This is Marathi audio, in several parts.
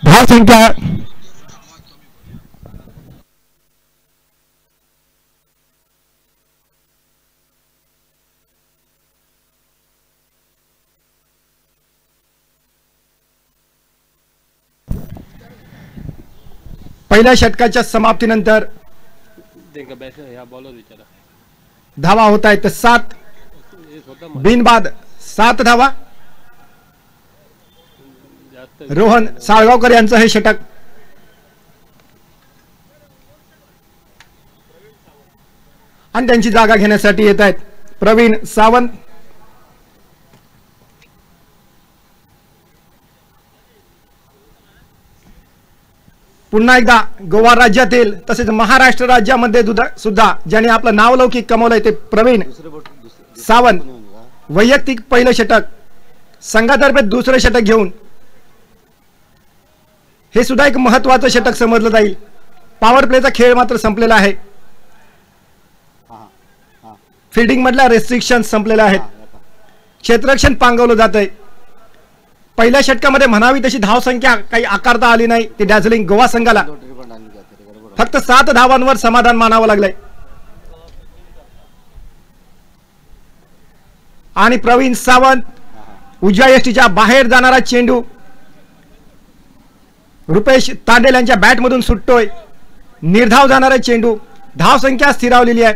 धावसंख्या पहिल्या षटकाच्या समाप्तीनंतर धावा होत आहेत 7 बिनबाद 7 धावा. रोहन साळगावकर यांचं हे षटक. आणि त्यांची जागा घेण्यासाठी येत आहेत प्रवीण सावंत. पुन्हा एकदा गोवा राज्यातील तसेच महाराष्ट्र राज्यामध्ये सुद्धा ज्यांनी आपलं नावलौकिक कमवलंय ते प्रवीण सावंत. वैयक्तिक पहिलं षटक, संघातर्फे दुसरं षटक घेऊन हे सुद्धा एक महत्वाचं षटक समजलं जाईल. पॉवर प्लेचा खेळ मात्र संपलेला आहे. फिल्डिंग मधल्या रेस्ट्रिक्शन संपलेल्या आहेत. क्षेत्ररक्षण पांगवलं जात आहे. पहिल्या षटकामध्ये म्हणावी तशी धावसंख्या काही आकारता आली नाही. ती डॅझलिंग गोवा संघाला फक्त 7 धावांवर समाधान मानावं लागलंय. आणि प्रवीण सावंत उजव्या यष्टीच्या बाहेर जाणारा चेंडू रुपेश तांडेल यांच्या बॅटमधून सुटतोय. निर्धाव जाणारा चेंडू. धावसंख्या स्थिरावलेली आहे.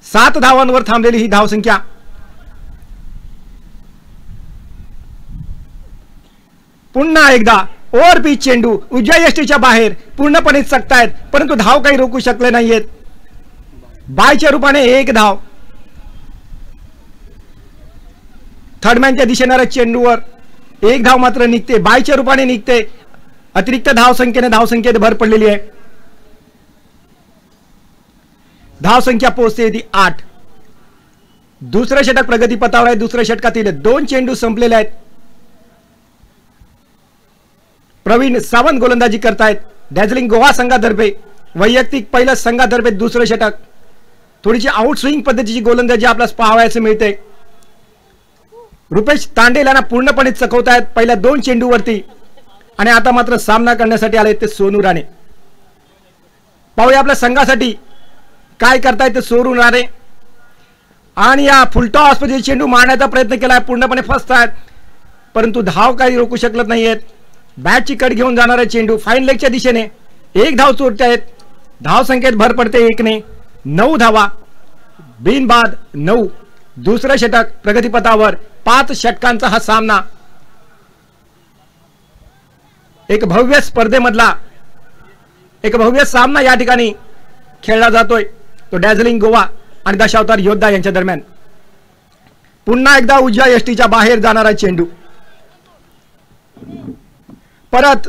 7 धावांवर थांबलेली ही धावसंख्या. पुन्हा एकदा ओव्हर पिच चेंडू उजव्या यष्टीच्या बाहेर पूर्णपणे चकतायत परंतु धाव काही रोखू शकले नाहीयेत. बायच्या रूपाने 1 धाव. थर्डमॅनच्या दिशेणाऱ्या चेंडूवर 1 धाव मात्र निघते. बायच्या रूपाने निघते. अतिरिक्त धावसंख्येत भर पडलेली आहे. धावसंख्या पोहोचते ती 8. दुसरं षटक प्रगतीपथावर आहे. दुसऱ्या षटकातील 2 चेंडू संपलेले आहेत. प्रवीण सावंत गोलंदाजी करतायत डॅझलिंग गोवा संघातर्फे. वैयक्तिक पहिलं संघातर्फे दुसरं षटक. थोडीशी आउट स्विंग पद्धतीची गोलंदाजी आपल्याला पाहावयास मिळते. रुपेश तांडेल यांना पूर्णपणे चकवतायत पहिल्या 2 चेंडूवरती. आणि आता मात्र सामना करण्यासाठी आले ते सोनू राणे. पाहूया आपल्या संघासाठी काय करतायत ते सोनू राणे. आणि या फुलटॉस मध्ये चेंडू मारण्याचा प्रयत्न केलाय. पूर्णपणे फसतायत परंतु धाव काही रोखू शकत नाहीयेत. बॅटची कट घेऊन जाणारा चेंडू फाईन लेगच्या दिशेने 1 धाव चोरतायत. धावसंख्येत भर पडते 1 ने. 9 धावा बिनबाद 9. दुसरं षटक प्रगतीपथावर. 5 षटकांचा हा सामना. एक भव्य स्पर्धेमधला एक भव्य सामना या ठिकाणी खेळला जातोय. तो डॅझलिंग गोवा आणि दशावतार योद्धा यांच्या दरम्यान. पुन्हा एकदा उजव्या यष्टीच्या बाहेर जाणारा चेंडू. परत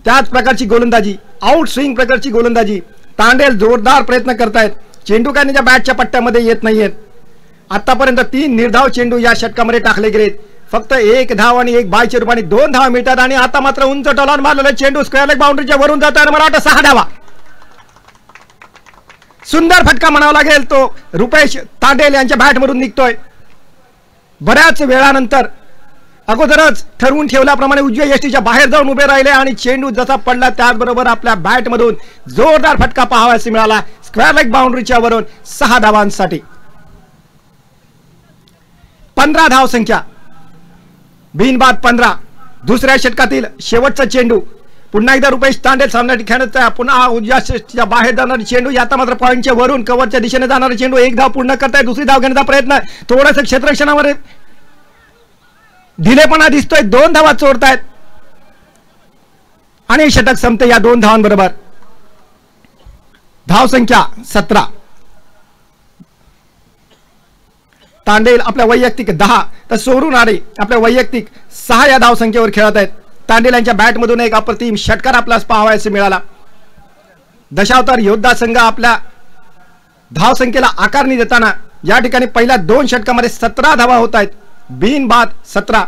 त्याच प्रकारची गोलंदाजी. आउट स्विंग प्रकारची गोलंदाजी. तांडेल जोरदार प्रयत्न करतायत. चेंडू काय त्यांच्या बॅटच्या पट्ट्यामध्ये येत नाहीयेत. आतापर्यंत 3 निर्धाव चेंडू या षटकामध्ये टाकले गेलेत. फक्त 1 धाव आणि 1 बायच्या रूपाने 2 धावा मिळतात. आणि आता मात्र उंच टॉलान मारलेला चेंडू स्क्वेअर लेग बाउंड्रीच्या वरून जात आहे. मला वाटतं 6 धावा. सुंदर फटका म्हणावा लागेल. तो रुपेश तांडेल यांच्या बॅटमधून निघतोय. बऱ्याच वेळानंतर अगोदरच ठरवून ठेवल्याप्रमाणे उजव्या यष्टीच्या बाहेर जाऊन उभे राहिले आणि चेंडू जसा पडला त्याचबरोबर आपल्या बॅटमधून जोरदार फटका पाहावयास मिळाला. स्क्वेअर लेग बाउंड्रीच्या वरून 6 धावांसाठी. 15 धावसंख्या बिनबाद 15. दुसऱ्या षटकातील शेवटचा चेंडू. पुन्हा एकदा रुपेश तांडेल सामन्यासाठी खेळत. पुन्हा उजव्या यष्टीच्या बाहेर जाणारा चेंडू. आता मात्र पॉईंटच्या वरून कव्हरच्या दिशेने जाणारा चेंडू. 1 धाव पूर्ण करताय. दुसरी धाव घेण्याचा प्रयत्न. थोडंसं क्षेत्ररक्षणावर ढिलेपणा दिसतोय. 2 धावा चोरतायत आणि षटक संपते या 2 धावांबरोबर. धावसंख्या 17. तांडेल आपल्या वैयक्तिक 10 तर सोनू राणे आपल्या वैयक्तिक 6 या धावसंख्येवर खेळत आहेत. तांडेल यांच्या बॅटमधून एक अप्रतिम षटकार आपल्याला पाहावयास मिळाला. दशावतार योद्धा संघ आपल्या धावसंख्येला आकारणी देताना या ठिकाणी पहिल्या 2 षटकामध्ये 17 धावा होत आहेत. बिनबाद 17.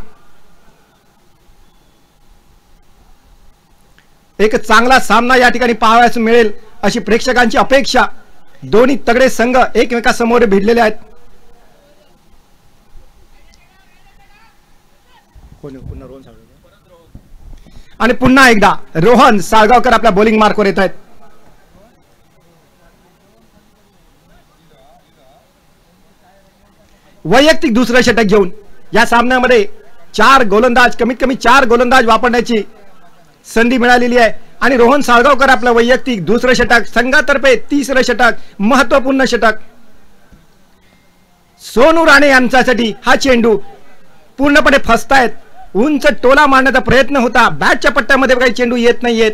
एक चांगला सामना या ठिकाणी पाहावयास मिळेल अशी प्रेक्षकांची अपेक्षा. दोन्ही तगडे संघ एकमेकांसमोर भिडलेले आहेत. आणि पुन्हा एकदा रोहन साळगावकर आपल्या बॉलिंग मार्कवर येत आहेत. वैयक्तिक दुसरं षटक घेऊन या सामन्यामध्ये 4 गोलंदाज, कमीत कमी 4 गोलंदाज वापरण्याची संधी मिळालेली आहे आणि रोहन साळगावकर आपलं वैयक्तिक दुसरं षटक, संघातर्फे तिसरं षटक, महत्वपूर्ण षटक. सोनू राणे यांच्यासाठी हा चेंडू पूर्णपणे फसतायत. उंच टोला मारण्याचा प्रयत्न होता, बॅटच्या पट्ट्यामध्ये काही चेंडू येत नाहीयेत.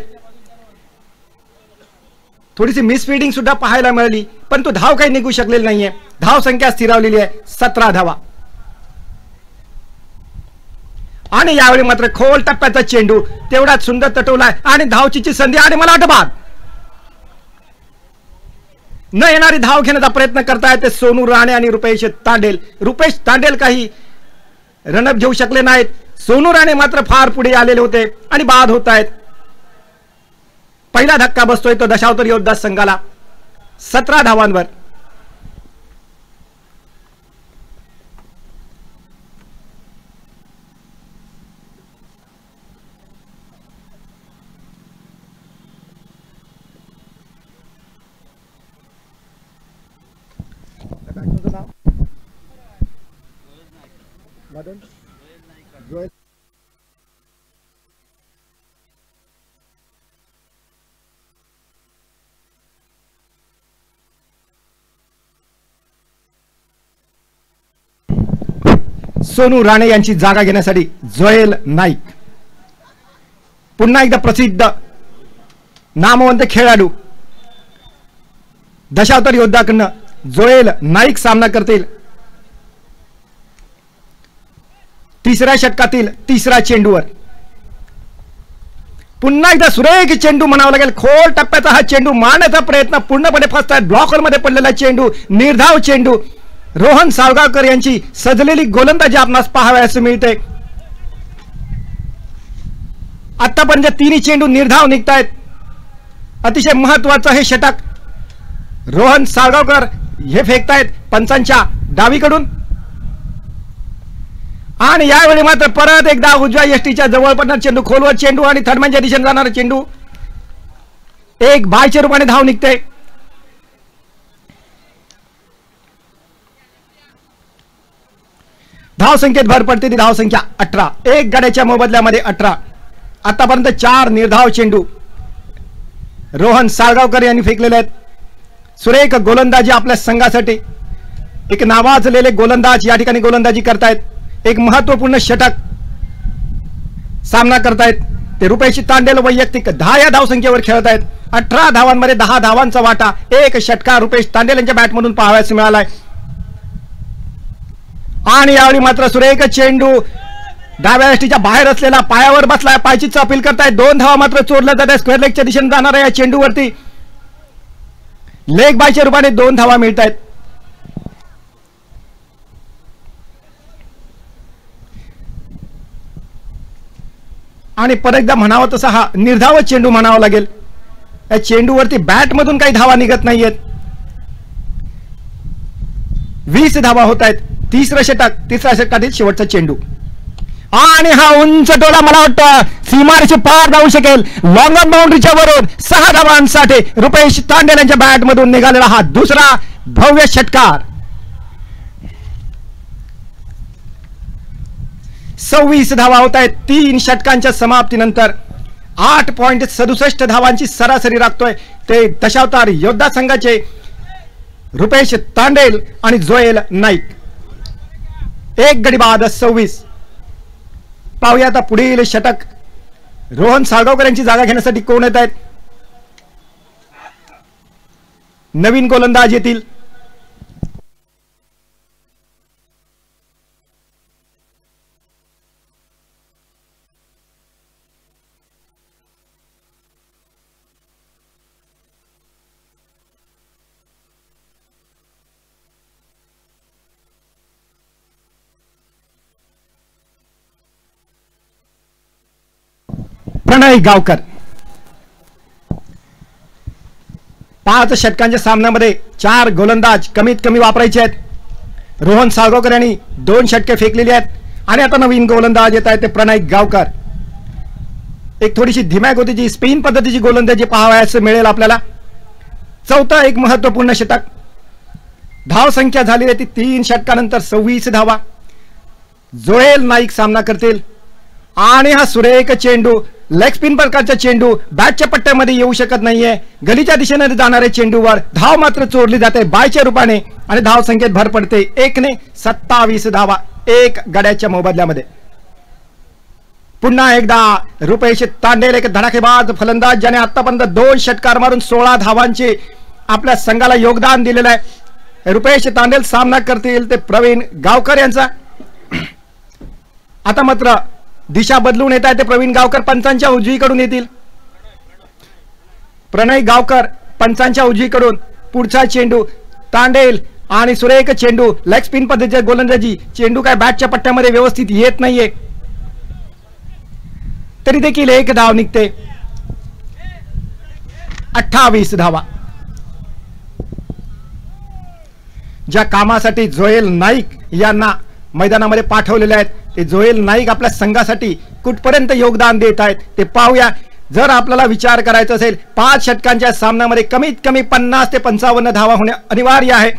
थोडीशी मिसफिल्डिंग सुद्धा पाहायला मिळाली, पण तो धाव काही निघू शकलेली नाहीये. धाव संख्या स्थिरावलेली आहे 17 धावा. आणि यावेळी मात्र खोल टप्प्याचा चेंडू तेवढाच सुंदर तटवलाय आणि धावचीची संधी आणि मला वाटतं बाद. न येणारी धाव घेण्याचा प्रयत्न करतायत ते सोनू राणे आणि रुपेश तांडेल. रुपेश तांडेल काही रनअप घेऊ शकले नाहीत. सोनू राणे मात्र फार पुढे आलेले होते आणि बाद होत आहेत. पहिला धक्का बसतोय तो दशावतार योद्धा संघाला 17 धावांवर. सोनू राणे यांची जागा घेण्यासाठी जोएल नाईक, पुन्हा एकदा प्रसिद्ध नामवंत खेळाडू दशावतार योद्धाकडनं जोएल नाईक सामना करतील. तिसऱ्या षटकातील तिसरा चेंडूवर पुन्हा एकदा सुरेख चेंडू म्हणावा लागेल. खोल टप्प्याचा हा चेंडू मारण्याचा प्रयत्न पूर्णपणे फसतात. ब्लॉकरमध्ये पडलेला चेंडू, निर्धाव चेंडू. रोहन साळगावकर यांची सजलेली गोलंदाजी आपणास पाहावयास मिळते. आतापर्यंत तिन्ही चेंडू निर्धाव निघतायत. अतिशय महत्वाचं हे षटक रोहन साळगावकर हे फेकतायत पंचांच्या डावीकडून. आणि यावेळी मात्र परत एकदा उजव्या यष्टीच्या जवळ पडणार चेंडू, खोलवर चेंडू आणि थर्डमॅनच्या दिशेने जाणारा चेंडू. एक बायच्या रूपाने धाव निघते. धाव संख्येत भर पडते ती धाव संख्या 18. एक गड्याच्या मोबदल्यामध्ये 18. आतापर्यंत 4 निर्धाव चेंडू रोहन साळगावकर यांनी फेकलेले आहेत. सुरेख गोलंदाजी आपल्या संघासाठी. एक नावाजलेले गोलंदाज या ठिकाणी गोलंदाजी करतायत. एक महत्वपूर्ण षटक सामना करतायत ते रुपेश तांडेल. वैयक्तिक 10 या धावसंख्येवर खेळत आहेत. 18 धावांमध्ये 10 धावांचा वाटा. एक षटकार रुपेश तांडेल यांच्या बॅटमधून पाहावयास मिळालाय. आणि यावेळी मात्र सुरेख चेंडू डाव्या यष्टीच्या बाहेर असलेला पायावर बसलाय. पायचीच अपील करतायत. 2 धावा मात्र चोरल्या जात आहे. स्क्वेअर लेगच्या दिशेने जाणाऱ्या या चेंडूवरती लेग बायच्या रूपाने 2 धावा मिळत आहेत. आणि परत एकदा म्हणावं तसा हा निर्धाव चेंडू म्हणावा लागेल. या चेंडूवरती बॅटमधून काही धावा निघत नाहीयेत. 20 धावा होत आहेत. तिसरं षटक, तिसऱ्या षटकातील शेवटचा चेंडू आणि हा उंच टोला मला वाटतं सीमारेषे पार जाऊ शकेल. लॉंग ऑन बाउंड्रीच्या वरून 6 धावांसाठी रुपेश तांडेल यांच्या बॅटमधून निघालेला हा दुसरा भव्य षटकार. 26 धावा होत आहेत. 3 षटकांच्या समाप्तीनंतर 8.67 धावांची सरासरी राखतोय ते दशावतार योद्धा संघाचे रुपेश तांडेल आणि जोएल नाईक. एक गडी बाद 26. पाहूया आता पुढील षटक रोहन साळगावकर यांची जागा घेण्यासाठी कोण येत आहेत. नवीन गोलंदाज येतील. प्रणय गावकर. 5 षटकांच्या सामन्यामध्ये 4 गोलंदाज कमीत कमी वापरायचे आहेत. रोहन साळगावकर यांनी 2 षटके फेकलेली आहेत आणि आता नवीन गोलंदाज येत आहेत ते प्रणय गावकर. एक थोडीशी धीम्या गतीची स्पिन पद्धतीची गोलंदाजी पाहावयास मिळेल आपल्याला. चौथा एक महत्वपूर्ण षटक. धाव संख्या झालेली ती 3 षटकानंतर 26 धावा. जोएल नाईक सामना करतील आणि हा सुरेख चेंडू लेग स्पिन प्रकारचा चेंडू बॅटच्या पट्ट्यामध्ये येऊ शकत नाहीये. गलीच्या दिशेने जाणाऱ्या चेंडूवर धाव मात्र चोरली जाते बायच्या रूपाने आणि धाव संख्येत भर पडते. 1ने 27 धावा 1 गड्याच्या मोबदल्यामध्ये. पुन्हा एकदा रुपेश तांडेल एक धडाकेबाज फलंदाज ज्याने आतापर्यंत 2 षटकार मारून 16 धावांचे आपल्या संघाला योगदान दिलेलं आहे. रुपेश तांडेल सामना करतील ते प्रवीण गावकर यांचा. आता मात्र दिशा बदलून येत आहे ते प्रवीण गावकर पंचांच्या उजवीकडून येतील. प्रणय गावकर पंचांच्या उजवीकडून. पुढचा चेंडू तांडेल आणि सुरेख चेंडू लेग स्पिन पद्धतीची गोलंदाजी. चेंडू काय बॅटच्या पट्ट्यामध्ये व्यवस्थित येत नाहीये तरी देखील 1 धाव निघते. 28 धावा. ज्या कामासाठी जोएल नाईक यांना मैदानामध्ये पाठवलेले आहेत ते जोएल नाईक आपल्या संघासाठी कुठपर्यंत योगदान देत आहेत ते पाहूया. जर आपल्याला विचार करायचा असेल 5 षटकांच्या सामन्यामध्ये कमीत कमी 50 ते 55 धावा होणे अनिवार्य आहे.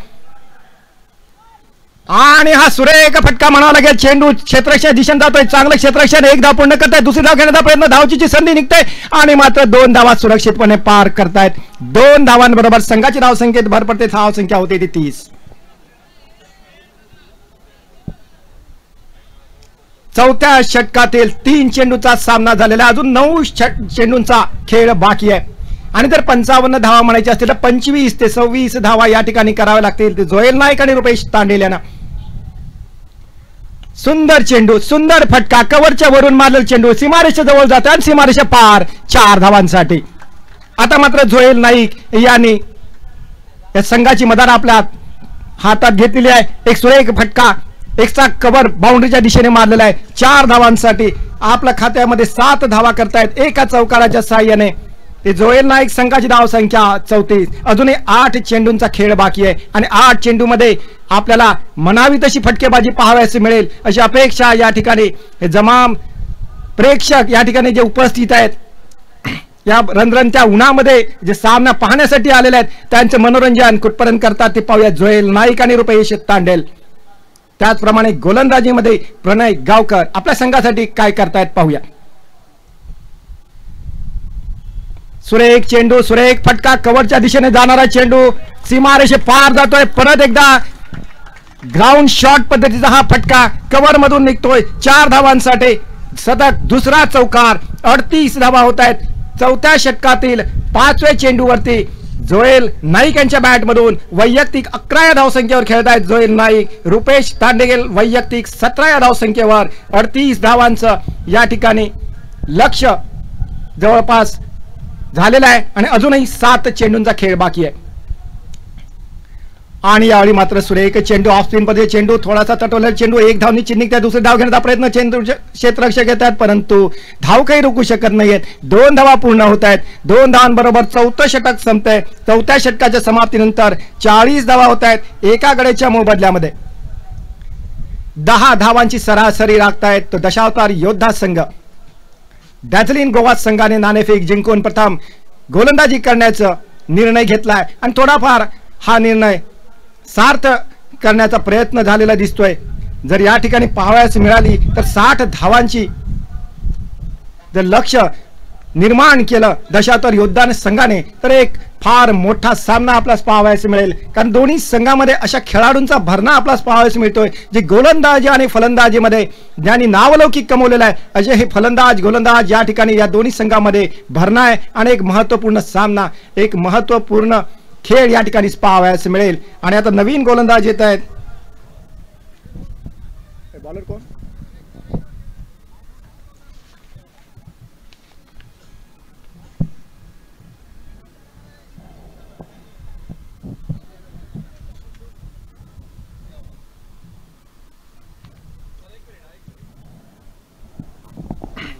आणि हा सुरेख फटका म्हणावा लागेल. चेंडू क्षेत्ररक्षण दिशेने जातोय. चांगलं क्षेत्ररक्षण. 1 धाव पूर्ण करतायत. दुसरी धाव घेण्याचा प्रयत्न. धावचीची संधी निघते आणि मात्र 2 धावा सुरक्षितपणे पार करतायत. 2 धावांबरोबर संघाची धाव संख्येत भर पडते. धाव संख्या होते ती 30. चौथ्या षटकातील 3 चेंडूचा सामना झालेला. अजून 9 चेंडूंचा खेळ बाकी आहे आणि जर 55 धावा म्हणायचे असतील तर 25 ते 26 धावा या ठिकाणी कराव्या लागतील. ते जोएल नाईक आणि रुपेश तांडेल यांना. सुंदर चेंडू. सुंदर फटका. कव्हरच्या वरून मारलेला चेंडू सीमारेषे जवळ जातो आणि सीमारेषा पार. 4 धावांसाठी. आता मात्र जोएल नाईक यांनी या संघाची मदार आपल्या हातात घेतलेली आहे. एक सुरेख फटका. एकचा कव्हर बाउंड्रीच्या दिशेने मारलेला आहे. 4 धावांसाठी आपल्या खात्यामध्ये 7 धावा करतायत एका चौकाराच्या साहाय्याने. ते जोएल नाईक संघाची धाव संख्या 34. अजूनही 8 चेंडूंचा खेळ बाकी आहे आणि 8 चेंडूमध्ये आपल्याला म्हणावी तशी फटकेबाजी पाहावयास मिळेल अशी अपेक्षा या ठिकाणी हे जमाम प्रेक्षक या ठिकाणी जे उपस्थित आहेत या रणरणत्या उन्हामध्ये जे सामना पाहण्यासाठी आलेले आहेत त्यांचे मनोरंजन कुठपर्यंत करतात ते पाहूया. जोएल नाईक आणि रुपेश तांडेल. त्याचप्रमाणे गोलंदाजीमध्ये प्रणय गावकर आपल्या संघासाठी काय करतायत पाहूया. सुरेख चेंडू. सुरेख फटका. कव्हरच्या दिशेने जाणारा चेंडू सीमारेषे पार जातोय. परत एकदा ग्राउंड शॉट पद्धतीचा हा फटका कव्हर मधून निघतोय. 4 धावांसाठी सतत दुसरा चौकार. 38 धावा होत आहेत. चौथ्या षटकातील 5व्या चेंडूवरती जोएल नाईक यांच्या बॅटमधून वैयक्तिक 11 धावसंख्येवर खेळत आहेत जोएल नाईक. रुपेश तांडेल वैयक्तिक 17 धावसंख्येवर. 38 धावांचं या ठिकाणी लक्ष जवळपास झालेला आहे आणि अजूनही 7 चेंडूंचा खेळ बाकी आहे. आणि यावेळी मात्र सुरेख चेंडू ऑफ स्पिन मध्ये चेंडू थोडासा तटवलेला चेंडू. 1 धाव निश्चित निघते. दुसरी धाव घेण्याचा प्रयत्न चेंडू क्षेत्ररक्षक घेत आहेत परंतु धाव काही रोखू शकत नाहीयेत. 2 धावा पूर्ण होत आहेत. 2 धावांबरोबर 4थं षटक संपतंय. 4थ्या षटकाच्या समाप्तीनंतर 40 धावा होत आहेत एका गड्याच्या मोबदल्यामध्ये. 10 धावांची सरासरी राखतायत तो दशावतार योद्धा संघ. डॅझलिन गोवा संघाने नाणेफेक जिंकून प्रथम गोलंदाजी करण्याचा निर्णय घेतलाय आणि थोडाफार हा निर्णय सार्थ करण्याचा प्रयत्न झालेला दिसतोय. जर या ठिकाणी पाहावयास मिळाली तर 60 धावांची जर लक्ष निर्माण केलं दशावतार योद्धा संघाने तर एक फार मोठा सामना आपल्यास पाहावयास मिळेल. कारण दोन्ही संघामध्ये अशा खेळाडूंचा भरणा आपल्यास पाहावयास मिळतोय जे गोलंदाजी आणि फलंदाजीमध्ये ज्यांनी नावलौकिक कमवलेला आहे असे हे फलंदाज गोलंदाज या ठिकाणी या दोन्ही संघामध्ये भरणा आहे आणि एक महत्त्वपूर्ण सामना एक महत्त्वपूर्ण खेळ या ठिकाणी पाहावयास मिळेल. आणि आता नवीन गोलंदाज येत आहेत. बॉलर कोण?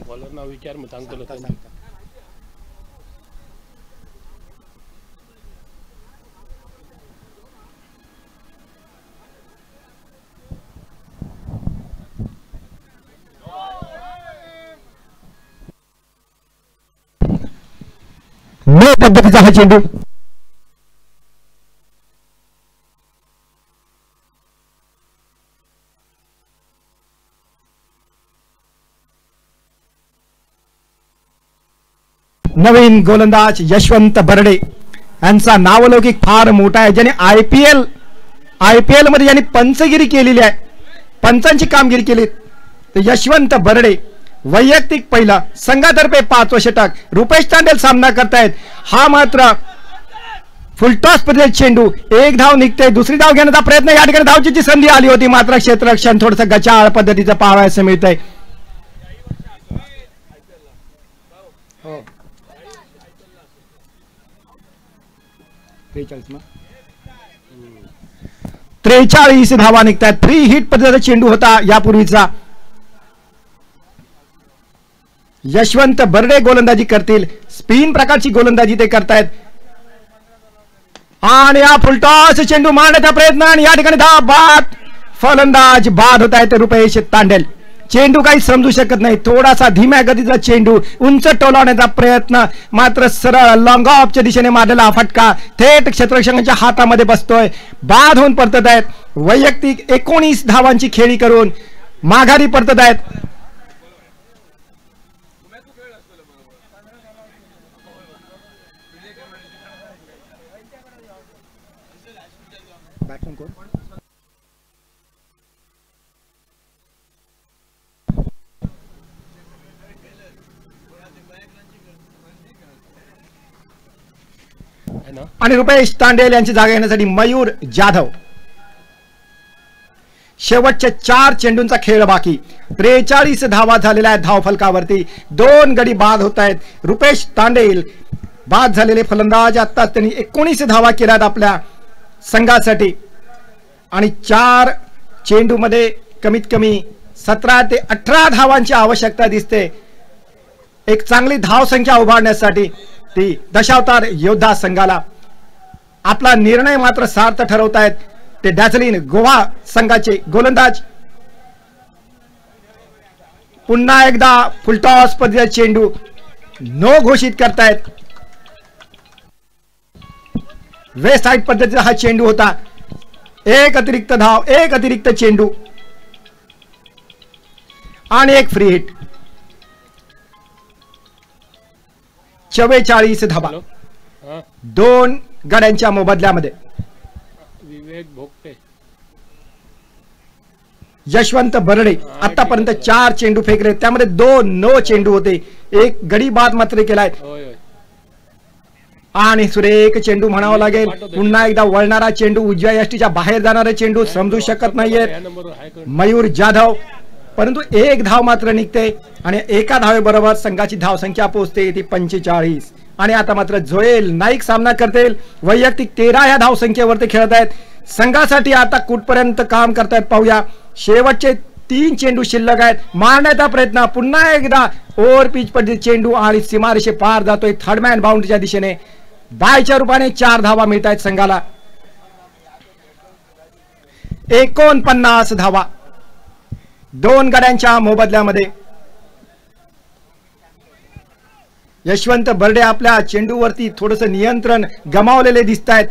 बॉलर नाव विचार मग सांगतो. नो पद्धतीचा हा चेंडू. नवीन गोलंदाज यशवंत बर्डे यांचा नावलौकिक फार मोठा आहे, ज्याने आयपीएल मध्ये यांनी पंचगिरी केलेली आहे, पंचांची कामगिरी केली. तर यशवंत बर्डे वैयक्तिक पहिला, संघातर्फे 5वा षटक. रुपेश तांडेल सामना करतायत. हा मात्र फुलटॉस पद्धतीचा चेंडू, एक धाव निघते, दुसरी धाव घेण्याचा प्रयत्न, या ठिकाणी धावचीची संधी आली होती, मात्र क्षेत्ररक्षण थोडंसं गचाळ पद्धतीचं पाहावयाचं मिळतंय. हो 43 धावा निघतात. 3 हिट पद्धतीचा चेंडू होता यापूर्वीचा. यशवंत बर्डे गोलंदाजी करतील, स्पिन प्रकारची गोलंदाजी ते करतायत. आणि या फुलटॉस चेंडू मारण्याचा प्रयत्न, आणि या ठिकाणी धाव बाद, फलंदाज बाद होत आहेत रुपेश तांडेल. चेंडू काही समजू शकत नाही, थोडासा धीम्या गतीचा चेंडू, उंच टोलावण्याचा प्रयत्न, मात्र सरळ लॉंग ऑफच्या दिशेने मारलेला फटका थेट क्षेत्ररक्षकांच्या हातामध्ये बसतोय. बाद होऊन परतत आहेत. वैयक्तिक 19 धावांची खेळी करून माघारी परतत आहेत. आणि रुपेश तांडेल यांची जागा घेण्यासाठी मयूर जाधव. शेवटच्या 4 चेंडूंचा खेळ बाकी. 43 धावा झालेल्या आहेत धावफलकावरती. 2 गडी बाद होत आहेत. रुपेश तांडेल बाद झालेले फलंदाज. आताच त्यांनी 19 धावा केल्यात आपल्या संघासाठी, आणि 4 चेंडूमध्ये कमीत कमी 17 ते 18 धावांची आवश्यकता दिसते एक चांगली धावसंख्या उभारण्यासाठी. ती दशावतार योद्धा संघाला आपला निर्णय मात्र सार्थ ठरवतायत ते डॅझलिन गोवा संघाचे गोलंदाज. पुन्हा एकदा फुलटॉस पद्धतीचा चेंडू नो घोषित करतायत. वेस्ट साइड पद्धतीचा हा चेंडू होता. एक अतिरिक्त धाव, एक अतिरिक्त चेंडू आणि एक फ्री हिट. 44 धावा 2 गड्यांच्या मोबदल्यामध्ये. विवेक भोगटे, यशवंत बर्डे आतापर्यंत 4 चेंडू फेकले, त्यामध्ये 2 नो चेंडू होते, एक गडी बाद मात्र केलाय. आणि सुरेख चेंडू म्हणावा लागेल. पुन्हा एकदा वळणारा चेंडू, उजव्या यष्टीच्या बाहेर जाणारा चेंडू समजू शकत नाहीये मयूर जाधव, परंतु एक धाव मात्र निघते आणि एका धावेबरोबर संघाची धावसंख्या पोहोचते ती 45. आणि आता मात्र जोएल नाईक सामना करतील. वैयक्तिक 13 या धावसंख्येवरती खेळत आहेत. संघासाठी आता कुठपर्यंत काम करतायत पाहूया. शेवटचे 3 चेंडू शिल्लक आहेत. मारण्याचा प्रयत्न, पुन्हा एकदा ओव्हर पिच पद्धती चेंडू आणि सीमारेषे पार जातोय थर्डमॅन बाउंड्रीच्या दिशेने. बायच्या रूपाने 4 धावा मिळत आहेत संघाला. 49 धावा 2 गड्यांच्या मोबदल्यामध्ये. यशवंत बर्डे आपल्या चेंडूवरती थोडस नियंत्रण गमावलेले दिसत आहेत.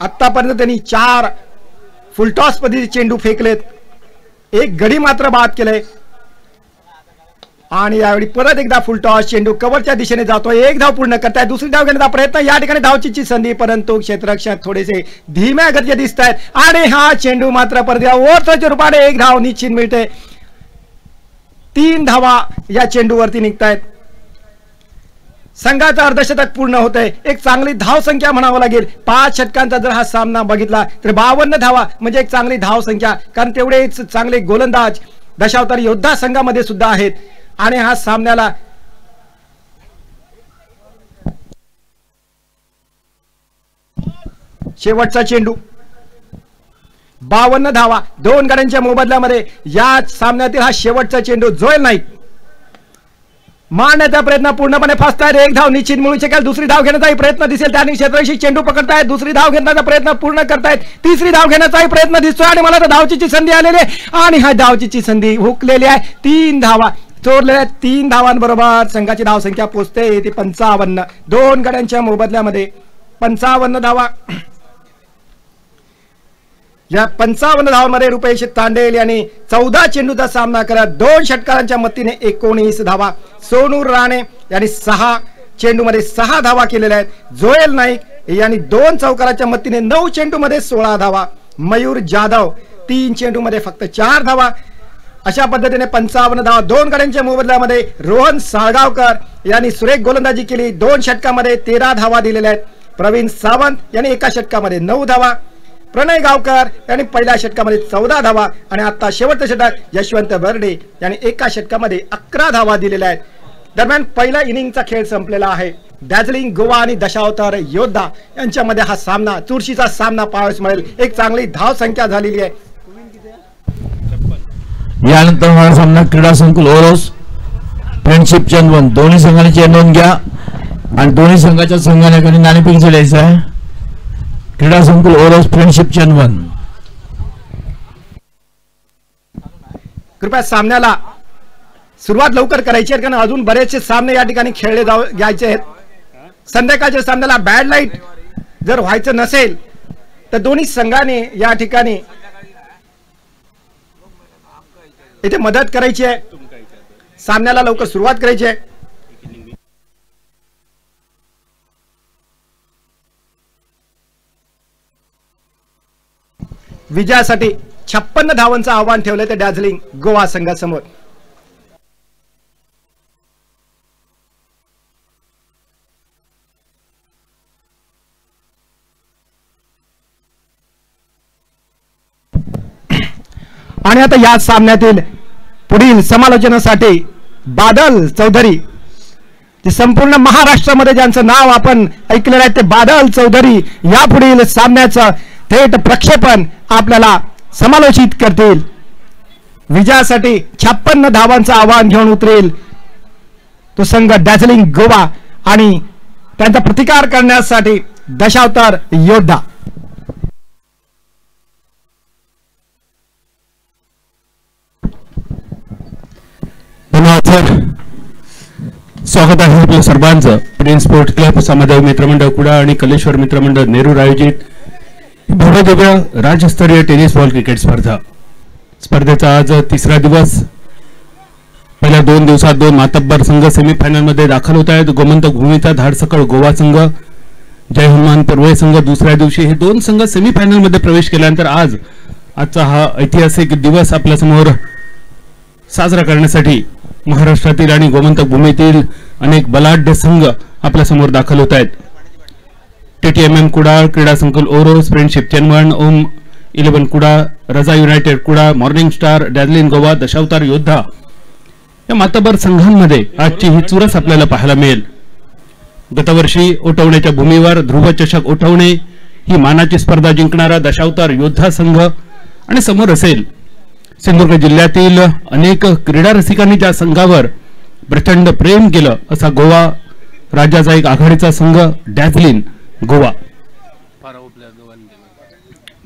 आतापर्यंत त्यांनी 4 फुलटॉस पद्धतीचे चेंडू फेकलेत, एक गडी मात्र बाद केले. आणि यावेळी परत एकदा फुलटॉस चेंडू कव्हरच्या दिशेने जातोय. एक धाव पूर्ण करतायत, दुसरी धाव घेण्याचा प्रयत्न, या ठिकाणी धावचीची संधी, परंतु क्षेत्ररक्षक थोडेसे धीम्या गतीचे दिसत आहेत. आणि हा चेंडू मात्र परत ओव्हरच्या रूपाने एक धाव निश्चित मिळते. 3 धावा या चेंडूवरती निघतायत. संघाचा अर्धशतक पूर्ण होतंय. एक चांगली धाव संख्या म्हणावं लागेल. 5 षटकांचा जर हा सामना बघितला तर 52 धावा म्हणजे एक चांगली धाव संख्या, कारण तेवढेच चांगले गोलंदाज दशावतार योद्धा संघामध्ये सुद्धा आहेत. आणि हा सामन्याला शेवटचा चेंडू, 52 धावा 2 गड्यांच्या मोबदल्यामध्ये. या सामन्यातील हा शेवटचा चेंडू जोएल नाईक मारण्याचा प्रयत्न पूर्णपणे फसतायत. एक धाव निश्चित मिळू शकेल. दुसरी धाव घेण्याचाही प्रयत्न दिसेल. त्यांनी क्षेत्ररक्षक चेंडू पकडतायत, दुसरी धाव घेण्याचा प्रयत्न पूर्ण करतायत, तिसरी धाव घेण्याचाही प्रयत्न दिसतोय. आणि मला तर धावचीची संधी आलेली आहे आणि हा धावचीची संधी हुकलेली आहे. 3 धावा चोरलेल्या 3 धावांबरोबर संघाची धावसंख्या पोहोचते ती 55. 2 गड्यांच्या मोबदल्यामध्ये 55 धावा. या 55 धावांमध्ये रुपेश तांडेल यांनी 14 चेंडूचा सामना करत 2 षटकारांच्या मदतीने 19 धावा. सोनू राणे यांनी 6 चेंडूमध्ये 6 धावा केलेल्या आहेत. जोएल नाईक यांनी 2 चौकाराच्या मदतीने 9 चेंडूमध्ये 16 धावा. मयूर जाधव 3 चेंडूमध्ये फक्त 4 धावा. अशा पद्धतीने 55 धावा. 2 गड्यांच्या मोबदल्यामध्ये रोहन साळगावकर यांनी सुरेख गोलंदाजी केली. 2 षटकामध्ये 13 धावा दिलेल्या आहेत. प्रवीण सावंत यांनी एका षटकामध्ये 9 धावा. प्रणय गावकर यांनी पहिल्या षटकामध्ये 14 धावा आणि आता शेवटचं षटक यशवंत बर्डे यांनी एका षटकामध्ये 11 धावा दिलेल्या आहेत. दरम्यान पहिला इनिंगचा खेळ संपलेला आहे. डॅझलिंग गोवा आणि दशावतार योद्धा यांच्यामध्ये हा सामना चुरशीचा सामना पाहावयास मिळेल. एक चांगली धाव संख्या झालेली आहे. यानंतर हा सामना क्रीडा संकुल ओरोस फ्रेंडशिप चंदवन दोन्ही संघांनी चेंडू नोंद घ्या आणि दोन्ही संघाच्या संघाने नाणेफेकीचे द्यायचं आहे. क्रीडा संकुल ओरोस फ्रेंडशिप चंदवन. कृपया सामन्याला सुरुवात लवकर करायची आहे कारण अजून बरेचसे सामने या ठिकाणी खेळले घ्यायचे आहेत. संध्याकाळच्या सामन्याला बॅड लाईट जर व्हायचं नसेल तर दोन्ही संघाने या ठिकाणी इथे मदत करायची आहे. सामन्याला लवकर सुरुवात करायची आहे. विजयासाठी 56 धावांचं आव्हान ठेवलं ते डॅझलिंग गोवा संघासमोर. आणि आता या सामन्यातील पुढील समालोचनासाठी बादल चौधरी जे संपूर्ण महाराष्ट्रामध्ये ज्यांचं नाव आपण ऐकलेलं आहे ते बादल चौधरी या पुढील सामन्याचं थेट प्रक्षेपण आपल्याला समालोचित करतील. विजयासाठी 56 धावांचं आव्हान घेऊन उतरेल तो संघ डॅझलिंग गोवा आणि त्यांचा प्रतिकार करण्यासाठी दशावतार योद्धा. धन्यवाद सर. स्वागत आहे आपल्या सर्वांचं प्रेम स्पोर्ट क्लब समाजावी मित्रमंडळ कुडा आणि कलेश्वर मित्रमंडळ नेरूर आयोजित भव्य राज्यस्तरीय टेनिस बॉल क्रिकेट स्पर्धेचा आज 3रा दिवस. पहिल्या 2 दिवसात 2 मातब्बर संघ सेमीफायनल मध्ये दाखल होत आहेत. गोमंतक भूमीचा धाडसकळ गोवा संघ, जय हनुमान पर्वळे संघ दुसऱ्या दिवशी हे 2 संघ सेमीफायनल मध्ये प्रवेश केल्यानंतर आजचा हा ऐतिहासिक दिवस आपल्या समोर साजरा करण्यासाठी महाराष्ट्रातील आणि गोमंतक भूमीतील अनेक बलाढ्य संघ आपल्या समोर दाखल होत आहेत. TTMM कुडाळ, क्रीडा संकुल Oros, friendship Chandwan, Om 11 Kudal, Raja united Kudal, morning star, dazzling Goa, Dashavatar योद्धा या मातबर संघांमध्ये आजची ही चुरस आपल्याला पाहायला मिळेल. गतवर्षी उठवण्याच्या भूमीवर ध्रुव चषक उठवणे ही मानाची स्पर्धा जिंकणारा दशावतार योद्धा संघ आणि समोर असेल सिंधुदुर्ग जिल्ह्यातील अनेक क्रीडा रसिकांनी ज्या संघावर प्रचंड प्रेम केलं असा गोवा राज्याचा एक आघाडीचा संघ डॅझलिंग गोवा.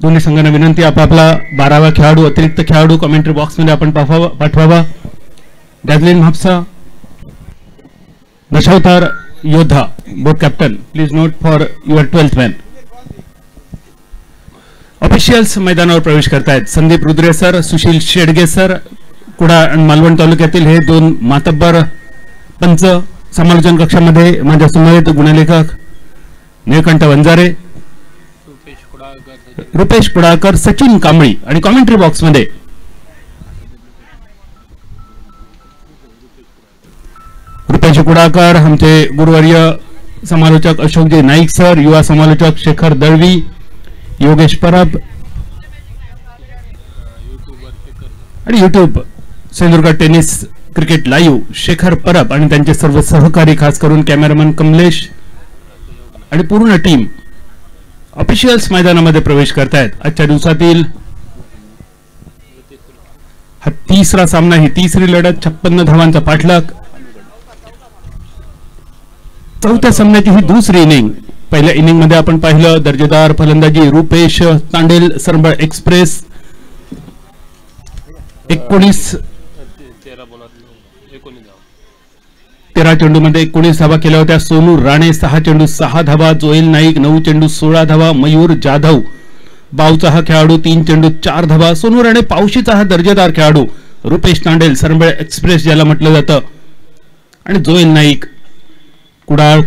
दोन्ही संघांना विनंती आपापला 12वा खेळाडू अतिरिक्त खेळाडू कमेंट्री बॉक्स मध्ये आपण पाठवावा. डॅझलिंग म्हापसा, दशावतार योद्धा both captain please note for your 12th man. Officials मैदानावर प्रवेश करतायत. संदीप रुद्रे सर, सुशील शेडगे सर, कुडाळ आणि मालवण तालुक्यातील हे 2 मातब्बर पंच. समालोचन कक्षामध्ये माझ्या समवेत गुणलेखक निळकंठ वंजारे, रुपेश कुडाळकर, सचिन कांबळी आणि कॉमेंट्री बॉक्स मध्ये रुपेश कुडाळकर, आमचे गुरुवर्य समालोचक अशोकजी नाईक सर, युवा समालोचक शेखर दळवी, योगेश परब आणि YouTube Sindhudurg tennis cricket live Shekhar Parab आणि त्यांचे सर्व सहकारी, खास करून कॅमेरामन कमलेश आणि पूर्ण टीम ऑफिशियल्स मैदानामध्ये प्रवेश करतायत. आजच्या दिवसातील हा 3रा सामना, ही 3री लढत, 56 धावांचा पाठलाग. 4थ्या सामन्याची ही 2री इनिंग. पहिल्या इनिंग मध्ये आपण पाहिलं दर्जेदार फलंदाजी रुपेश तांडेल, सरंबळ एक्सप्रेस 19 13 चेंडूमध्ये 19 धावा केल्या होत्या. सोनू राणे 6 चेंडू 6 धावा, जोएल नाईक 9 चेंडू 16 धावा, मयूर जाधव बावचा हा खेळाडू 3 चेंडू 4 धावा. सोनू राणे पावशीचा हा दर्जेदार खेळाडू. रुपेश तांडेल सरंबळ एक्सप्रेस ज्याला म्हटलं जातं, आणि जोएल नाईक कुडाळ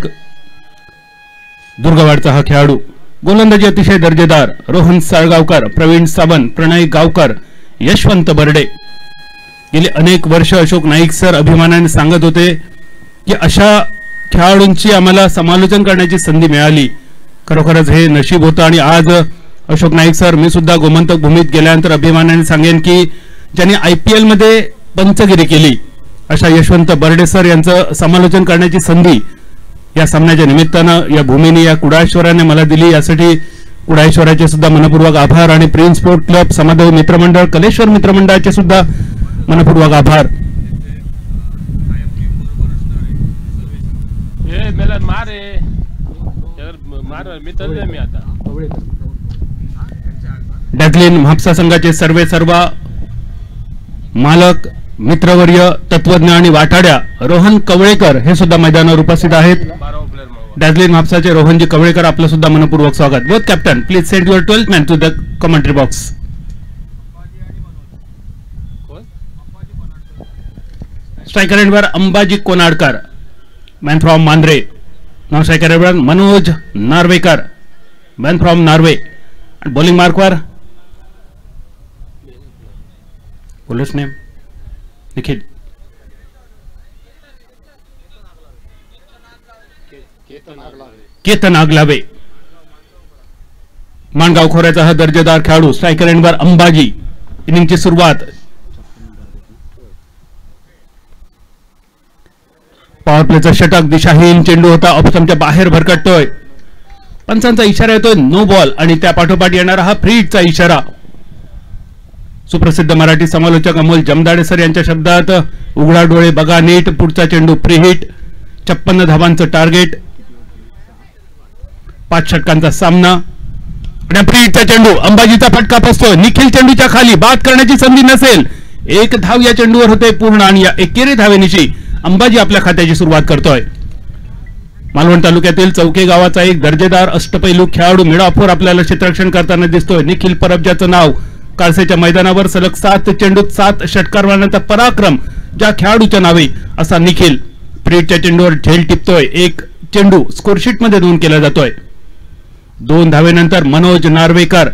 दुर्गवाडचा हा खेळाडू. गोलंदाजी अतिशय दर्जेदार. रोहन साळगावकर, प्रवीण सावंत, प्रणय गावकर, यशवंत बर्डे. गेली अनेक वर्ष अशोक नाईक सर अभिमानाने सांगत होते की अशा खेळाडूंची आम्हाला समालोचन करण्याची संधी मिळाली. खरोखरच हे नशीब होतं. आणि आज अशोक नाईक सर, मी सुद्धा गोमंतक भूमीत गेल्यानंतर अभिमानाने सांगेन की ज्यांनी IPL मध्ये पंचगिरी केली अशा यशवंत बर्डे सर यांचं समालोचन करण्याची संधी या सामन्याच्या निमित्तानं या भूमीने, या कुडाळेश्वराने मला दिली. यासाठी कुडाळेश्वराचे सुद्धा मनपूर्वक आभार, आणि प्रिन्स स्पोर्ट क्लब, समादेव मित्रमंडळ, कलेश्वर मित्रमंडळाचे सुद्धा मनपूर्वक आभार. डॅकलिन म्हापसा संघाचे सर्वेसर्वा मालक, मित्रवर्य, तत्वज्ञ आणि वाटाड्या रोहन कवळेकर हे सुद्धा मैदानावर उपस्थित आहेत. डॅकलिन म्हापसाचे रोहनजी कवळेकर, आपलं सुद्धा मनपूर्वक स्वागत. Both captain, please send your 12th man to the commentary box. Striker एंडवर अंबाजी कोनाडकर, मॅन फ्रॉम मांद्रे. नाव स्ट्रायकर एंडवर मनोज नार्वेकर, मॅन फ्रॉम नार्वे. आणि बॉलिंग मार्कवर बोलच नेम निखिल. केतन आगलावे, माणगाव खोऱ्याचा हा दर्जेदार खेळाडू. स्ट्रायकर एंडवर अंबाजी. इनिंगची सुरुवात. पॉवर प्लेचा षटक, दिशाहीन चेंडू होता, ऑप्शनच्या बाहेर भरकटतोय. पंचांचा इशारा येतोय नो बॉल, आणि त्या पाठोपाठ येणारा हा फ्री हिटचा इशारा. सुप्रसिद्ध मराठी समालोचक अमोल जमदाडे सर यांच्या शब्दात, उघडा डोळे बघा नीट, पुढचा चेंडू फ्री हिट. 56 धावांचं टार्गेट. 5 षटकांचा सामना. आणि फ्री हिटचा चेंडू, अंबाजीचा फटका फसतोय. निखिल चेंडूच्या खाली, बाद करण्याची संधी नसेल. 1 धाव या चेंडूवर होते पूर्ण, आणि या एकेरी धावेनिशी अंबाजी आपल्या खात्याची सुरुवात करतोय. मालवण तालुक्यातील चौके गावाचा एक दर्जेदार अष्टपैलू खेळाडू मिड ऑफवर आपल्याला क्षेत्ररक्षण करताना दिसतोय. निखिल परबजाचं नाव. काळसेच्या मैदानावर सलग 7 चेंडूत 7 षटकार मारण्याचा पराक्रम ज्या खेळाडूच्या नावे असा निखिल फ्रीटच्या चेंडूवर झेल टिपतोय. 1 चेंडू स्कोरशीट मध्ये नोंद केला जातोय. 2 धावेनंतर मनोज नार्वेकर,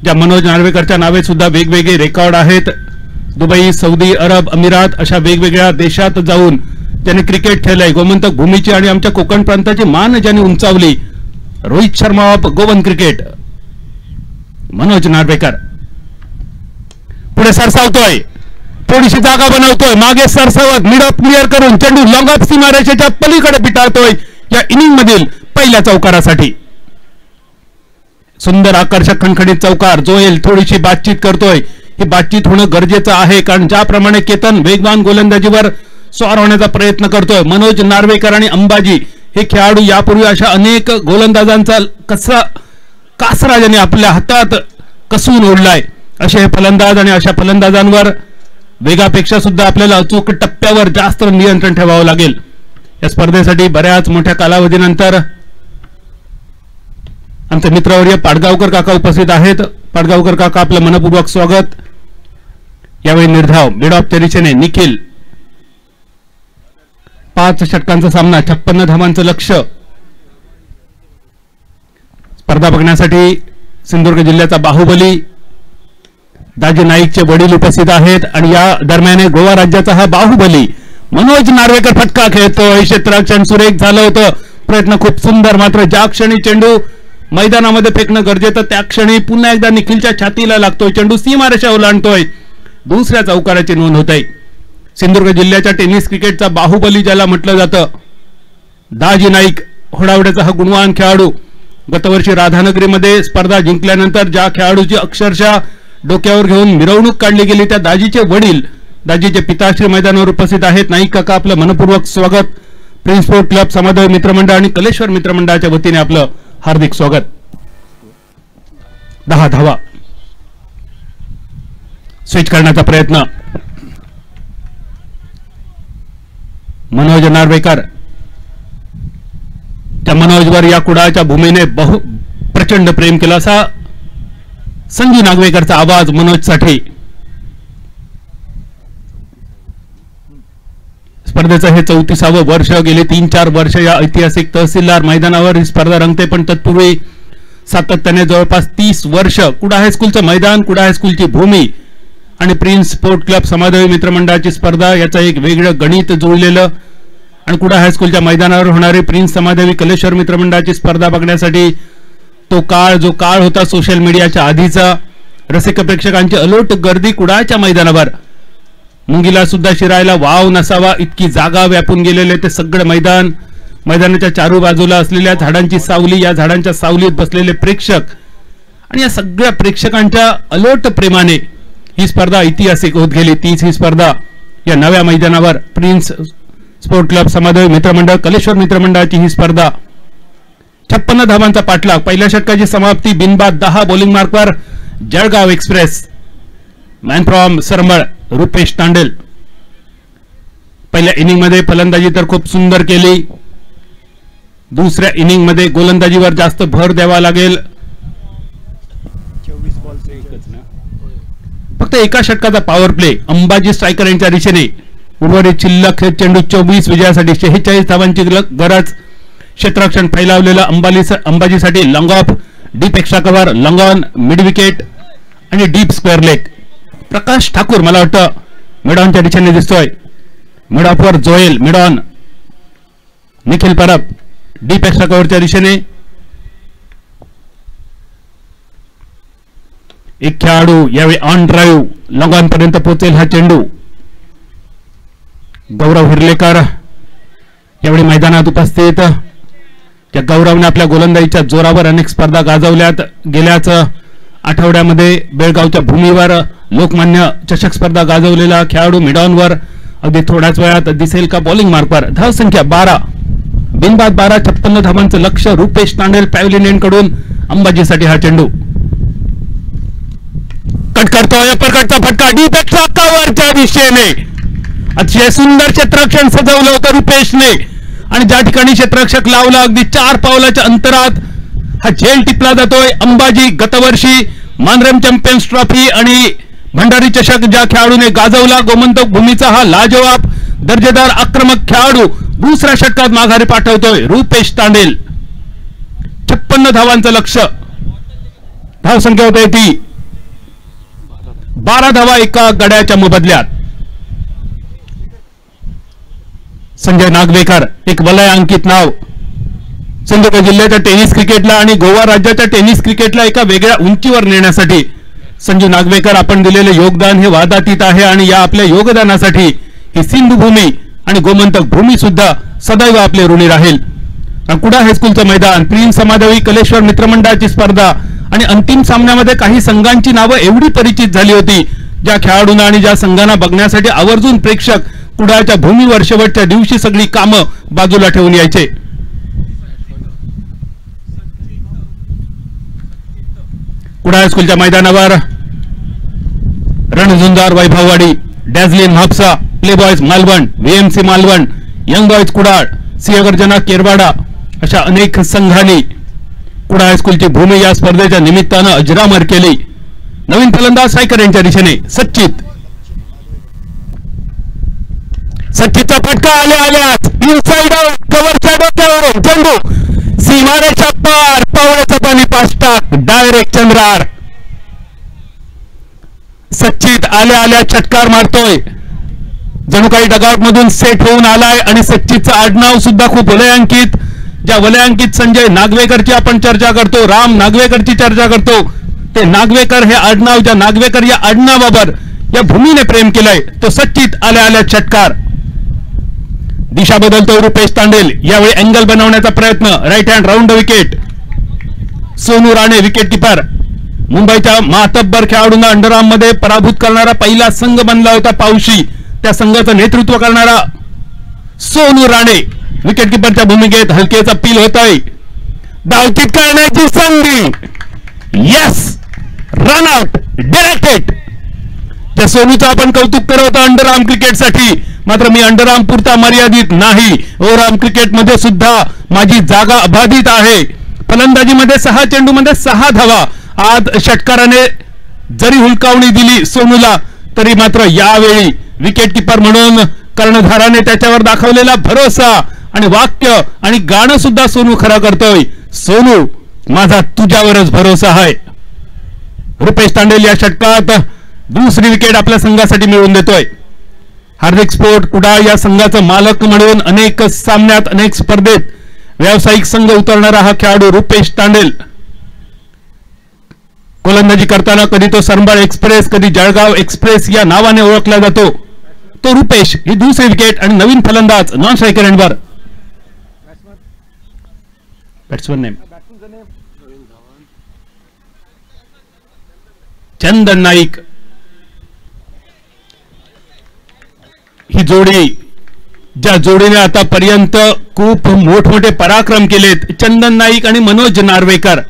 ज्या मनोज नार्वेकरच्या नावे सुद्धा वेगवेगळे रेकॉर्ड आहेत. दुबई, सौदी अरब अमिरात अशा वेगवेगळ्या देशात जाऊन त्याने क्रिकेट खेळलंय. गोमंतक भूमीची आणि आमच्या कोकण प्रांताची मान ज्याने उंचावली. Rohit Sharma of Goan cricket Manoj Narvekar. पुढे सरसावतोय, थोडीशी जागा बनवतोय, मागे सरसावत मिड ऑफ क्लिअर करून चेंडू लॉंग ऑफ सीमारेषेच्या पलीकडे पिटाळतोय या इनिंग मधील पहिल्या चौकारासाठी. सुंदर आकर्षक खणखणीत चौकार. जोएल थोडीशी बातचीत करतोय. ही बातचीत होणं गरजेचं आहे, कारण ज्याप्रमाणे केतन वेगवान गोलंदाजीवर स्वार होण्याचा प्रयत्न करतोय, मनोज नार्वेकर आणि अंबाजी हे खेळाडू यापूर्वी अशा अनेक गोलंदाजांचा कासरा ज्यांनी आपल्या हातात कसून ओढलाय असे हे फलंदाज. आणि अशा फलंदाजांवर वेगापेक्षा सुद्धा आपल्याला अचूक टप्प्यावर जास्त नियंत्रण ठेवावं लागेल. या स्पर्धेसाठी बऱ्याच मोठ्या कालावधीनंतर आमचे मित्रवर्य पाडगावकर काका उपस्थित आहेत. पाडगावकर काका, आपलं मनपूर्वक स्वागत. यावेळी निर्धाव मिड ऑफ च्या दिशेने निखिल. 5 षटकांचा सामना, 56 धावांचं लक्ष. स्पर्धा बघण्यासाठी सिंधुदुर्ग जिल्ह्याचा बाहुबली दाजी नाईकचे वडील उपस्थित आहेत. आणि या दरम्यान गोवा राज्याचा हा बाहुबली मनोज नार्वेकर फटका खेळतोय. क्षेत्ररक्षण सुरेख झालं होतं, प्रयत्न खूप सुंदर. मात्र ज्या क्षणी चेंडू मैदानामध्ये फेकणं गरजेचं त्या क्षणी पुन्हा एकदा निखिलच्या छातीला लागतोय. चेंडू सीमारेषा ओलांडतोय. दुसऱ्या चौकाराची नोंद होत आहे. सिंधुदुर्ग जिल्ह्याच्या टेनिस क्रिकेटचा बाहुबली ज्याला म्हटलं जातं, दाजी नाईक होडावड्याचा हा गुणवान खेळाडू. गतवर्षी राधानगरीमध्ये स्पर्धा जिंकल्यानंतर ज्या खेळाडूची अक्षरशः डोक्यावर घेऊन मिरवणूक काढली गेली त्या दाजीचे वडील, दाजीचे पिताश्री मैदानावर उपस्थित आहेत. नाईक काका, आपलं मनपूर्वक स्वागत. प्रिन्स स्पोर्ट क्लब, समादेव मित्रमंडळ आणि कलेश्वर मित्रमंडळाच्या वतीने आपलं हार्दिक स्वागत. 10 धावा. स्विच करण्याचा प्रयत्न. मनोज नार्वेकर. त्या मनोजवर या कुडाळच्या भूमीने प्रचंड प्रेम केलं. असा संजू नागवेकरचा आवाज मनोजसाठी. स्पर्धेचं हे 34वं वर्ष. गेले 3-4 वर्ष या ऐतिहासिक तहसीलदार मैदानावर ही स्पर्धा रंगते, पण तत्पूर्वी सातत्याने जवळपास 30 वर्ष कुडाळ हायस्कूलचं मैदान, कुडाळ हायस्कूलची भूमी आणि प्रिन्स स्पोर्ट क्लब समाजसेवी मित्रमंडळाची स्पर्धा याचं एक वेगळं गणित जुळलेलं. आणि कुडाळ हायस्कूलच्या मैदानावर होणारी प्रिन्स समाजसेवी कलेश्वर मित्रमंडळाची स्पर्धा बघण्यासाठी तो काळ जो काळ होता सोशल मीडियाच्या आधीचा. रसिक प्रेक्षकांची अलोट गर्दी कुडाळच्या मैदानावर. मुंगीला सुद्धा शिरायला वाव नसावा इतकी जागा व्यापून गेलेले ते सगळं मैदान. मैदानाच्या चारू बाजूला असलेल्या झाडांची सावली, या झाडांच्या सावलीत बसलेले प्रेक्षक आणि या सगळ्या प्रेक्षकांच्या अलोट प्रेमाने ही स्पर्धा ऐतिहासिक होत गेली. तीच ही स्पर्धा या नव्या मैदानावर प्रिन्स स्पोर्ट क्लब समाजसेवी मित्रमंडळ कलेश्वर मित्रमंडळाची ही स्पर्धा. 56 धावांचा पाठलाग. पहिल्या षटकाची समाप्ती बिनबाद 10 बॉलिंग मार्कवर Jalgaon express. Man from Sarambal Rupesh Tandel. पहिल्या इनिंग मध्ये फलंदाजी तर खूप सुंदर केली. दुसऱ्या इनिंग मध्ये गोलंदाजीवर जास्त भर द्यावा लागेल. फक्त एका षटकाचा पॉवर प्ले अंबाजी स्ट्रायकर यांच्या दिशेने. उर्वरित शिल्लक चेंडू 24 विजयासाठी 46 धावांची गरज. क्षेत्ररक्षण फैलावलेलं अंबाजीसाठी long off, deep extra cover, long on, mid wicket आणि deep square leg. Prakash Thakur मला वाटतं मिडॉनच्या दिशेने दिसतोय. मिड ऑफवर Joel, mid on Nikhil Parab, deep extra कव्हरच्या दिशेने. एक खेळाडू यावेळी ऑन ड्राईव्ह लॉंग ऑन पर्यंत पोहोचेल हा चेंडू. गौरव हिरलेकर यावेळी मैदानात उपस्थित. त्या गौरवने आपल्या गोलंदाजीच्या जोरावर अनेक स्पर्धा गाजवल्यात. गेल्याच आठवड्यामध्ये बेळगावच्या भूमीवर लोकमान्य चषक स्पर्धा गाजवलेला खेळाडू मिडॉनवर अगदी थोड्याच वेळात दिसेल का बॉलिंग मार्कवर. धावसंख्या 12 बिनबाद 12. 56 धावांचं लक्ष. रुपेश तांडेल पॅव्हलियन कडून अंबाजीसाठी हा चेंडू. कट करतोय अपरकटचा फटका डीप एक्स्ट्रा कव्हरच्या दिशेने. अतिशय सुंदर क्षेत्ररक्षण सजवलं होतं रुपेशने आणि ज्या ठिकाणी क्षेत्ररक्षक लावला अगदी 4 पावलाच्या अंतरात हा झेल टिपला जातोय. अंबाजी गतवर्षी मानरम चॅम्पियन्स ट्रॉफी आणि भंडारी चषक ज्या खेळाडूने गाजवला, गोमंतक भूमीचा हा लाजवाब दर्जेदार आक्रमक खेळाडू दुसऱ्या षटकात माघारी पाठवतोय रुपेश तांडेल. 56 धावांचं लक्ष. धावसंख्या होते ती 12 धावा एका गड्याच्या मोबदल्यात. संजय नागवेकर एक वलय अंकित नाव. सिंधुदुर्ग जिल्ह्याच्या टेनिस क्रिकेटला आणि गोवा राज्याच्या टेनिस क्रिकेटला एका वेगळ्या उंचीवर नेण्यासाठी संजू नागवेकर आपण दिलेले योगदान हे वादातीत आहे आणि या आपल्या योगदानासाठी ही सिंधू भूमी आणि गोमंतक भूमी सुद्धा सदैव आपले ऋणी राहील. कुडाळ हायस्कूलचं मैदान, प्रिन्स समाजसेवी कलेश्वर मित्रमंडळाची स्पर्धा आणि अंतिम सामन्यामध्ये काही संघांची नावं एवढी परिचित झाली होती ज्या खेळाडूंना आणि ज्या संघांना बघण्यासाठी आवर्जून प्रेक्षक कुडाळच्या भूमीवर शेवटच्या दिवशी सगळी कामं बाजूला ठेवून यायचे. कुडाळ हायस्कूलच्या मैदानावर Ranzunjar Vaibhavwadi, dazzling Mhapsa, play boys Malvan, VMC Malvan, young boys Kudal, Sinhagarjana Kerwada अशा अनेक संघांनी कुडाळ हायस्कूलची भूमी या स्पर्धेच्या निमित्तानं अजरामर केली. नवीन फलंदाज स्ट्रायकर यांच्या दिशेने सच्चित. सच्चितचा फटका आल्याच इनसाइड आउट कव्हरच्या डोक्यावरून चेंडू सीमारेषा पार, पावळ्याचं पाणी पाच टाक डायरेक्ट चंद्रार. सच्चित आल्या चटकार मारतोय, जणू काही डगआउट मधून सेट होऊन आलाय आणि सच्चितचं आडनाव सुद्धा खूप वलयांकित. ज्या वलयांकित संजय नागवेकरची आपण चर्चा करतो, राम नागवेकरची चर्चा करतो, ते नागवेकर हे आडनाव, ज्या नागवेकर या आडनावावर या भूमीने प्रेम केलंय तो सच्चित आल्या चटकार. दिशा बदलतोय रुपेश तांडेल. यावेळी अँगल बनवण्याचा प्रयत्न, right hand round wicket. Sonu Rane wicket keeper. मुंबईच्या मातब्बर खेळाडूंना अंडरआर्म मध्ये पराभूत करणारा पहिला संघ बनला होता पावशी. त्या संघाचं नेतृत्व करणारा सोनू राणे विकेट किपरच्या भूमिकेत. हलकेचा पील होत आहे, धावचित करण्याची संधी. Yes, run out, direct hit. त्या सोनूचं आपण कौतुक करत अंडर आर्म क्रिकेटसाठी, मात्र मी अंडर आर्म पुरता मर्यादित नाही, ओव्हरआर्म क्रिकेटमध्ये सुद्धा माझी जागा अबाधित आहे. फलंदाजीमध्ये 6 चेंडूमध्ये 6 धावा. आज षटकाराने जरी हुलकावणी दिली सोनूला, तरी मात्र यावेळी विकेट किपर म्हणून कर्णधाराने त्याच्यावर दाखवलेला भरोसा आणि वाक्य आणि गाणं सुद्धा सोनू खरा करतोय. सोनू, माझा तुझ्यावरच भरोसा आहे. रुपेश तांडेल या षटकात दुसरी विकेट आपल्या संघासाठी मिळवून देतोय. हार्दिक स्पोर्ट कुडाळ या संघाचा मालक म्हणून अनेक सामन्यात अनेक स्पर्धेत व्यावसायिक संघ उतरणारा हा खेळाडू रुपेश तांडेल गोलंदाजी करताना कधी तो सरंबाळ एक्सप्रेस, कधी जळगाव एक्सप्रेस या नावाने ओळखला जातो. तो रुपेश ही दुसरी विकेट आणि नवीन फलंदाज नॉन स्ट्रायकर एंडवर. बॅट्समन नेम चंदन नाईक. ही जोडी, ज्या जोडीने आतापर्यंत खूप मोठमोठे पराक्रम केलेत, चंदन नाईक आणि मनोज नार्वेकर.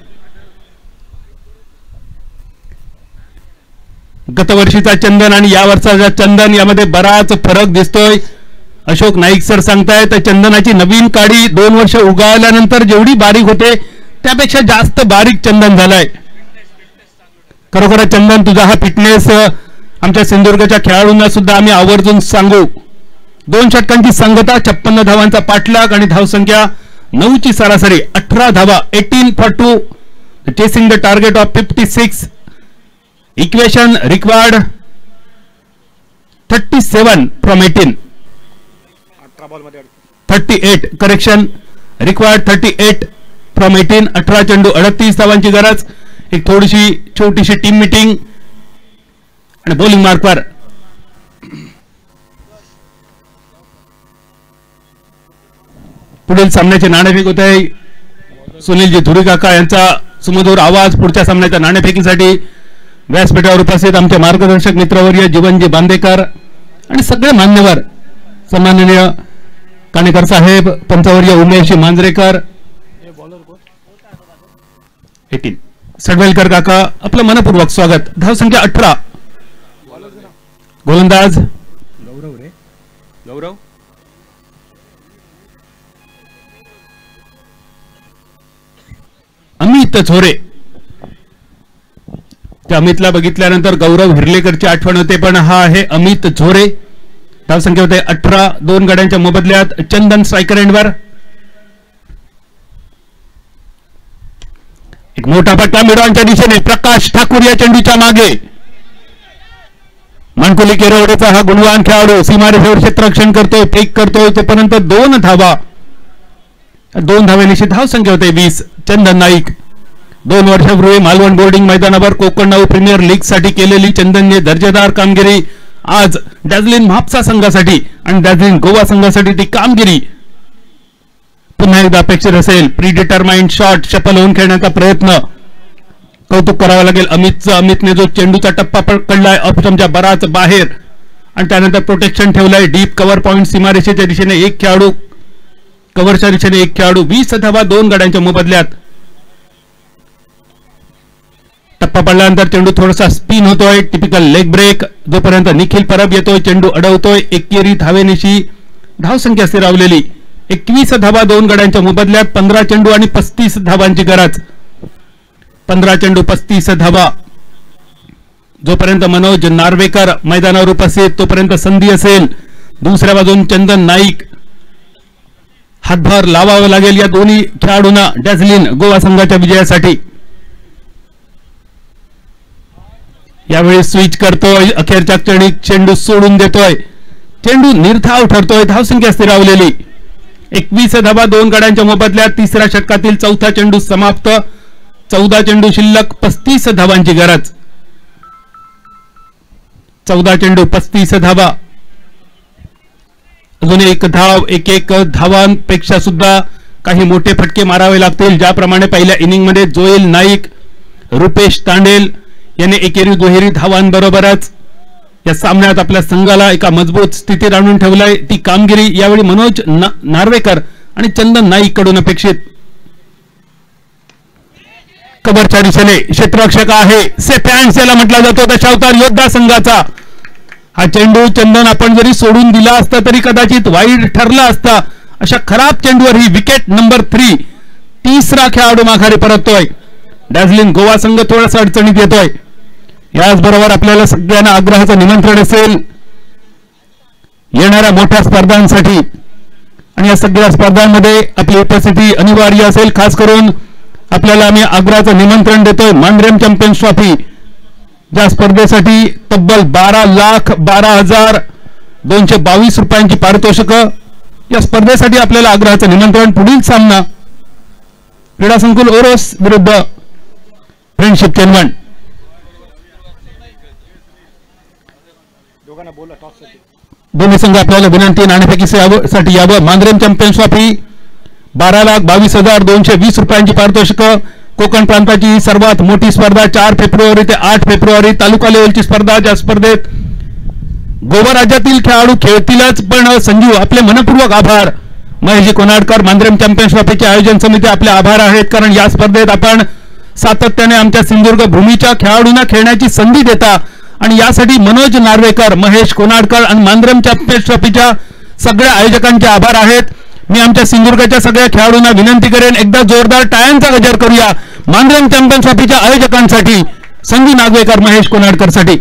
गतवर्षीचा चंदन आणि या वर्षाचा चंदन यामध्ये बराच फरक दिसतोय. अशोक नाईक सर सांगतायत चंदनाची नवीन काडी 2 वर्ष उगाळल्यानंतर जेवढी बारीक होते त्यापेक्षा जास्त बारीक चंदन झालाय. खरोखर चंदन, तुझा हा फिटनेस आमच्या सिंधुदुर्गच्या खेळाडूंना सुद्धा आम्ही आवर्जून सांगू. 2 षटकांची संगता, 56 धावांचा पाठलाग आणि धावसंख्या 9ची सरासरी 18 धावा. 18 for 2, chasing the target of 56. Equation required 37 from 18. 38 correction, required 38 from 18. 18 चेंडू 38 धावांची गरज. एक थोडीशी छोटीशी टीम मीटिंग आणि बॉलिंग मार्कवर. पुढील सामन्याचे नाणेफेक होत आहे. सुनीलजी धुरीकाका यांचा सुमधुर आवाज पुढच्या सामन्याच्या नाणेफेकीसाठी व्यासपीठावर उपस्थित आमचे मार्गदर्शक मित्रवर्य जीवनजी बांदेकर आणि सगळे मान्यवर, सन्माननीय काणेकर साहेब, पंचवर्य उमेशजी मांजरेकर, 18 सडवेलकर काका, आपलं मनपूर्वक स्वागत. धावसंख्या 18. गोलंदाज गौरव अमित झोरे. त्या अमितला बघितल्यानंतर गौरव हिरलेकरची आठवण होते, पण हा आहे अमित झोरे. धावसंख्या होते 18. 2 गड्यांच्या मोबदल्यात चंदन स्ट्रायकर एंडवर. एक मोठा फटका मिडॉनच्या दिशेने. प्रकाश ठाकूर या चेंडूच्या मागे. मानकुली केरवडेचा हा गुणवान खेळाडू सीमारेषेवर क्षेत्ररक्षण करतोय, फेक करतोय, तोपर्यंत 2 धावा. 2 धावेनिशी धावसंख्या होते 20. चंदन नाईक 2 वर्षापूर्वी मालवण बोर्डिंग मैदानावर कोकण नाऊ प्रीमियर लीग साठी केलेली चंदनने दर्जेदार कामगिरी आज डॅझलिन म्हापसा संघासाठी आणि डॅझलिन गोवा संघासाठी ती कामगिरी पुन्हा एकदा अपेक्षित असेल. प्रीडिटरमाइंड शॉट, शफल होऊन खेळण्याचा प्रयत्न, कौतुक करावं लागेल अमितचं. अमितने जो चेंडूचा टप्पा पकडलाय ऑप्शनच्या बराच बाहेर आणि त्यानंतर प्रोटेक्शन ठेवलंय. डीप कव्हर पॉइंट सीमारेषेच्या दिशेने एक खेळाडू, कव्हरच्या दिशेने एक खेळाडू. 20 धावा 2 गड्यांच्या मोबदल्यात. टप्पा पडल्यानंतर चेंडू थोडासा स्पिन होतोय, टिपिकल लेग ब्रेक. जोपर्यंत निखिल परब येतोय, चेंडू अडवतोय. एकेरी धावेनिशी धावसंख्या स्थिरावलेली. 21 धावा 2 गड्यांच्या मोबदल्यात. 15 चेंडू आणि 35 धावांची गरज. 15 चेंडू 35 धावा. जोपर्यंत मनोज नार्वेकर मैदानावर उपस्थित तोपर्यंत संधी असेल. दुसऱ्या बाजून चंदन नाईक. हातभार लावावा लागेल या दोन्ही खेळाडूंना डॅझलिन गोवा संघाच्या विजयासाठी. यावेळी स्विच करतोय, अखेरच्या क्षणी चेंडू सोडून देतोय. चेंडू निर्धाव ठरतोय. धावसंख्या स्थिरावलेली. 21 धावा 2 गड्यांच्या मोबदल्यात. तिसऱ्या षटकातील 4था चेंडू समाप्त. 14 चेंडू शिल्लक. 35 धावांची गरज. 14 चेंडू 35 धावा. अजून एक धाव. एक धावांपेक्षा सुद्धा काही मोठे फटके मारावे लागतील. ज्याप्रमाणे पहिल्या इनिंग मध्ये जोएल नाईक, रुपेश तांडेल यांनी एकेरी दुहेरी धावांबरोबरच या सामन्यात आपल्या संघाला एका मजबूत स्थितीत आणून ठेवलाय. ती कामगिरी यावेळी मनोज नार्वेकर आणि चंदन नाईक कडून अपेक्षित. कबरच्या दिशेने क्षेत्ररक्षक आहे. सेफ हँड्स याला म्हटला जातो. दशावतार योद्धा संघाचा हा चेंडू चंदन आपण जरी सोडून दिला असता तरी कदाचित वाईड ठरला असता. अशा खराब चेंडूवर ही विकेट नंबर 3. तिसरा खेळाडू माघारी परततोय. डॅझलिंग गोवा संघ थोडासा अडचणीत येतोय. याचबरोबर आपल्याला सगळ्यांना आग्रहाचं निमंत्रण असेल येणाऱ्या मोठ्या स्पर्धांसाठी, आणि या सगळ्या स्पर्धांमध्ये आपली उपस्थिती अनिवार्य असेल. खास करून आपल्याला आम्ही आग्रहाचं निमंत्रण देतोय मांद्रेम चॅम्पियन्स ट्रॉफी, ज्या स्पर्धेसाठी तब्बल 12,12,222 रुपयांची पारितोषिकं. या स्पर्धेसाठी आपल्याला आग्रहाचं निमंत्रण. पुढील सामना क्रीडा संकुल ओरोस विरुद्ध फ्रेंडशिप चेनवन. दोन्ही संघ आपल्याला विनंती नाणेफेकीसाठी यावं. मांद्रेम चॅम्पियन्स ट्रॉफी 12,22,220 रुपयांची पारितोषिकं. कोकण प्रांताची ही सर्वात मोठी स्पर्धा 4 फेब्रुवारी ते 8 फेब्रुवारी तालुका लेवलची स्पर्धा. ज्या स्पर्धेत गोवा राज्यातील खेळाडू खेळतीलच, पण संजीव आपले मनपूर्वक आभार. महेशजी कोनाडकर, मांद्रेम चॅम्पियन्स ट्रॉफीचे आयोजन समिती आपले आभार आहेत, कारण या स्पर्धेत आपण सातत्याने आमच्या सिंधुदुर्ग भूमीच्या खेळाडूंना खेळण्याची संधी देता, आणि यासाठी मनोज नार्वेकर, महेश कोनाडकर आणि मांद्रेम चॅम्पियन्स ट्रॉफीच्या सगळ्या आयोजकांचे आभार आहेत. मी आमच्या सिंधुदुर्गच्या सगळ्या खेळाडूंना विनंती करेन, एकदा जोरदार टाळ्यांचा गजर करूया मांद्रेम चॅम्पियन्स ट्रॉफीच्या आयोजकांसाठी, संजू नागवेकर, महेश कोनाडकर साठी.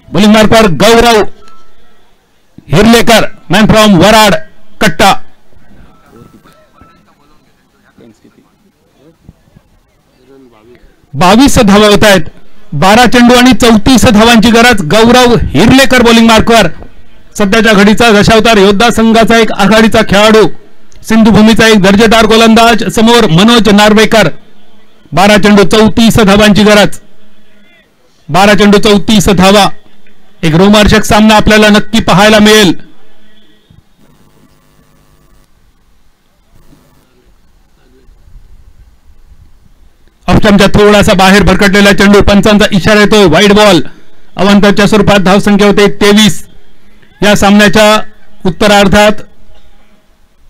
Bowling marker Gaurav Hirlekar, man from Warad Katta. 22 धावा होत आहेत. 12 चेंडू आणि 34 धावांची गरज. गौरव हिरलेकर बॉलिंग मार्कवर. सध्याच्या घडीचा दशावतार योद्धा संघाचा एक आघाडीचा खेळाडू, सिंधुभूमीचा एक दर्जेदार गोलंदाज. समोर मनोज नार्वेकर. 12 चेंडू 34 धावांची गरज. 12 चेंडू 34 धावा. एक रोमांचक सामना आपल्याला नक्की पाहायला मिळेल. ऑप्शनच्या थोडासा बाहेर भरकटलेला चेंडू. पंचांचा इशारा येतोय वाईड बॉल. अवांतरच्या स्वरूपात धावसंख्या होते 23. या सामन्याच्या उत्तरार्धात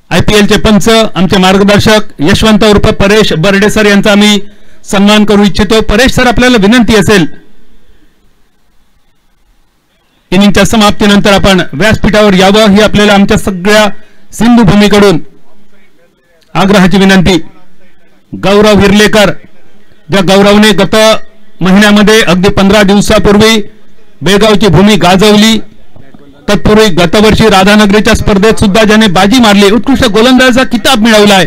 IPLचे पंच, आमचे मार्गदर्शक यशवंत उर्फ परेश बर्डे सर यांचा आम्ही सन्मान करू इच्छितो. परेश सर, आपल्याला विनंती असेल इनिंगच्या समाप्तीनंतर आपण व्यासपीठावर यावं, ही आपल्याला आमच्या सगळ्या सिंधू भूमीकडून आग्रहाची विनंती. गौरव हिरलेकर, ज्या गौरवने गत महिन्यामध्ये अगदी 15 दिवसापूर्वी बेळगावची भूमी गाजवली, तत्पूर्वी गतवर्षी राधानगरीच्या स्पर्धेत सुद्धा ज्याने बाजी मारली, उत्कृष्ट गोलंदाजाचा किताब मिळवलाय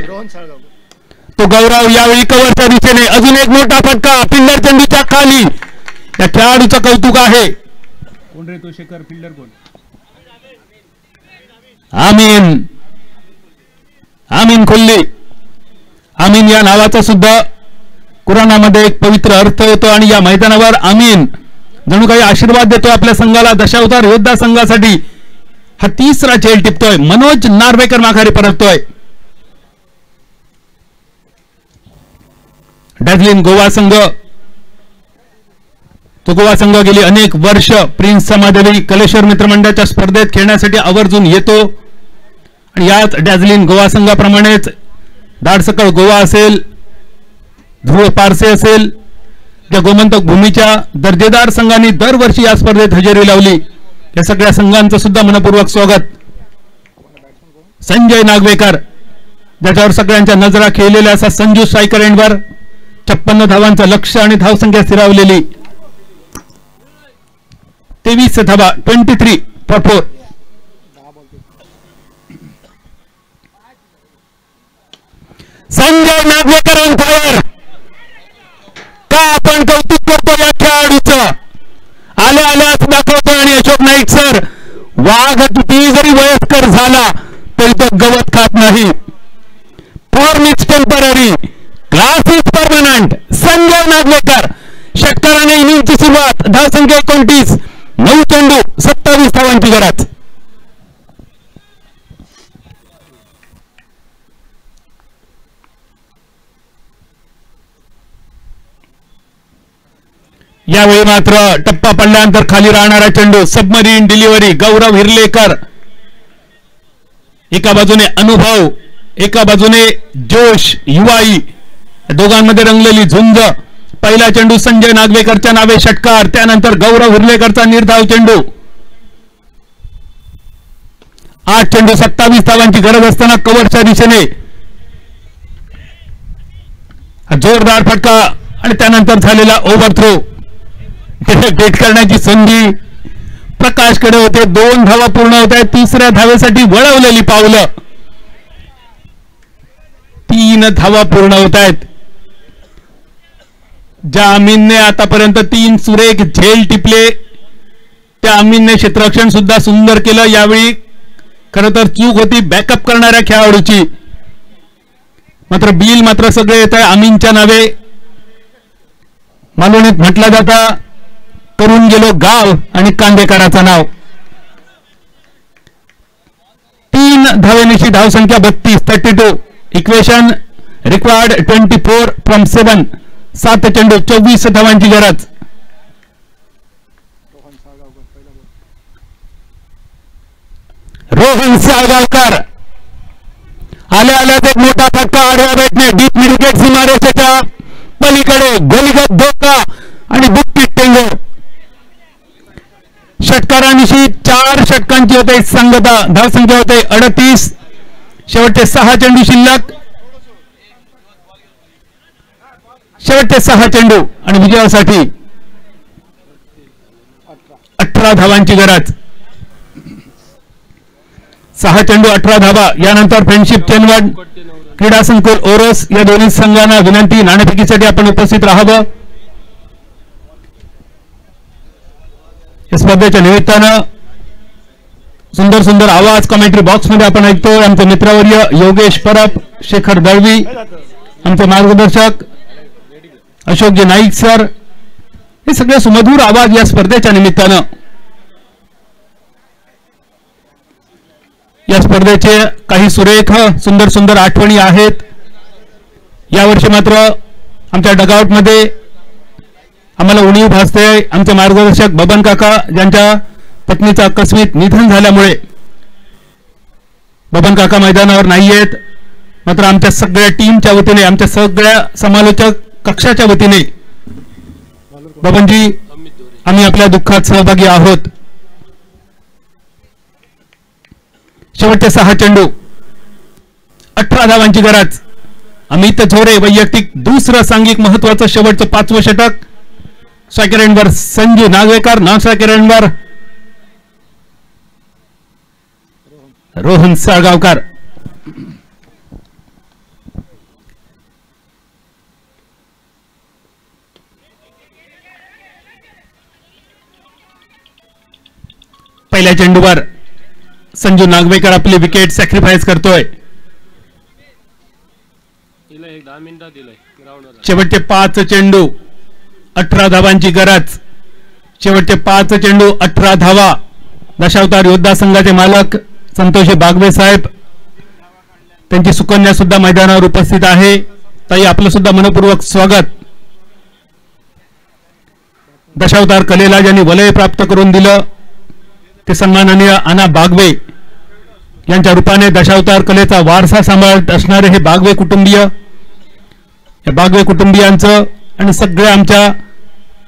तो गौरव यावेळी कव्हरच्या दिशेने. अजून एक मोठा फटका फिल्डर चेंडूच्या खाली. या खेळाडूचं कौतुक आहे. कोण रे तो शेखर? फिल्डर कोण? आमीन, आमीन खुल्ली. आमीन या नावाचा सुद्धा कुराणामध्ये एक पवित्र अर्थ होतो, आणि या मैदानावर आमीन जणू काही आशीर्वाद देतो आपल्या संघाला. दशावतार योद्धा संघासाठी हा 3रा झेल टिपतोय. मनोज नार्वेकर माघारी परततोय. डॅझलिंग गोवा संघ, तो गोवा संघ गेली अनेक वर्ष प्रिन्स समादेवी कलेश्वर मित्रमंडळाच्या स्पर्धेत खेळण्यासाठी आवर्जून येतो, आणि याच डॅझलिंग गोवा संघाप्रमाणेच दाडसकळ गोवा असेल, ध्रुव पारसे असेल, त्या गोमंतक भूमीच्या दर्जेदार संघांनी दरवर्षी या स्पर्धेत हजेरी लावली. या सगळ्या संघांचं सुद्धा मनपूर्वक स्वागत. संजय नागवेकर, ज्याच्यावर सगळ्यांच्या नजरा खेळलेल्या असा संजू स्ट्रायकर एंडवर 56 धावांचं लक्ष आणि धावसंख्या स्थिरावलेली. 23 धावा, 23 for 4. Sanjay Nagwekar on fire. का आपण कौतुक करतो या खेळाडूचं? आल्या आल्याच दाखवतो. आणि अशोक नाईक सर, वाघ किती जरी वयस्कर झाला तरी तो गवत खात नाही. Form is temporary, class is permanent. Sanjay Nagvekar. षटकाराने इनिंगची सुरुवात. धावसंख्या 29. 9 चेंडू 27 धावांची गरज. यावेळी मात्र टप्पा पडल्यानंतर खाली राहणारा चेंडू. Submarine delivery. गौरव हिरलेकर. एका बाजूने अनुभव, एका बाजूने जोश, युवाई, दोघांमध्ये रंगलेली झुंज. पहिला चेंडू संजय नागवेकरच्या नावे षटकार, त्यानंतर गौरव हुर्लेकरचा निर्धाव चेंडू. 8 चेंडू 27 धावांची गरज असताना कव्हरच्या दिशेने जोरदार फटका आणि त्यानंतर झालेला ओव्हरथ्रो. गेट करण्याची संधी प्रकाशकडे होते. 2 धावा पूर्ण होत आहेत. तिसऱ्या धावेसाठी वळवलेली पावलं. 3 धावा पूर्ण होत आहेत. ज्या अमीनने आतापर्यंत 3 सुरेख झेल टिपले त्या अमीनने क्षेत्ररक्षण सुद्धा सुंदर केलं. यावेळी खरं तर चूक होती बॅकअप करणाऱ्या खेळाडूची, मात्र बिल मात्र सगळे येत आहे अमीनच्या नावे. मालवणीत म्हटलं जाता करून गेलो गाव आणि कांदेकराचं नाव. 3 धावेनिशी धावसंख्या 32 इक्वेशन रिक्वायर्ड 24 फ्रॉम 7. 7 चेंडू 24 धावांची गरज. रोहन साळगावकर आल्या आल्याच एक मोठा फटका आडव्या बॅटने डीप मिडविकेट सीमारेषेच्या पलीकडे गोलीगत धोका आणि बुक्कीट टेंगो. षटकारानिशी 4 षटकांची होते संगता. धावसंख्या होते 38. शेवटचे 6 चेंडू शिल्लक. शेवटचे 6 चेंडू आणि विजयासाठी 18 धावांची गरज. 6 चेंडू 18 धावा. यानंतर फ्रेंडशिप चेनवन क्रीडा संकुल ओरोस या दोन्ही संघांना विनंती नाणेफेकीसाठी आपण उपस्थित राहावं. या स्पर्धेच्या निमित्तानं सुंदर सुंदर आवाज कमेंट्री बॉक्स मध्ये आपण ऐकतो. आमचे मित्रवर्य योगेश परब, शेखर दळवी, आमचे मार्गदर्शक अशोकजी नाईक सर, हे सगळे सुमधुर आवाज या स्पर्धेच्या निमित्तानं. या स्पर्धेचे काही सुरेख सुंदर सुंदर आठवणी आहेत. यावर्षी मात्र आमच्या डगआउट मध्ये आम्हाला उणीव भासते. आमचे मार्गदर्शक बबन काका ज्यांच्या पत्नीचं आकस्मिक निधन झाल्यामुळे बबन काका मैदानावर नाहीयेत. मात्र आमच्या सगळ्या टीमच्या वतीने, आमच्या सगळ्या समालोचक कक्षाच्या वतीने बबनजी आम्ही आपल्या दुःखात सहभागी आहोत. शेवटचे 6 चेंडू 18 धावांची गरज. अमित झोरे वैयक्तिक दुसरं सांघिक महत्वाचं शेवटचं 5वं षटक. स्ट्रायकर एंडवर संजू नागवेकर, नॉन स्ट्रायकर एंडवर रोहन साळगावकर. पहिल्या चेंडूवर संजू नागवेकर आपली विकेट सॅक्रिफाईस करतोय. शेवटचे 5 चेंडू 18 धावांची गरज. शेवटचे 5 चेंडू 18 धावा. दशावतार योद्धा संघाचे मालक संतोषी बागवे साहेब, त्यांची सुकन्या सुद्धा मैदानावर उपस्थित आहे. ताई, आपलं सुद्धा मनपूर्वक स्वागत. दशावतार कलेला ज्यांनी वलय प्राप्त करून दिलं ते सन्माननीय आना बागवे यांच्या रूपाने दशावतार कलेचा वारसा सांभाळत असणारे हे बागवे कुटुंबीय, या बागवे कुटुंबियांचं आणि सगळ्या आमच्या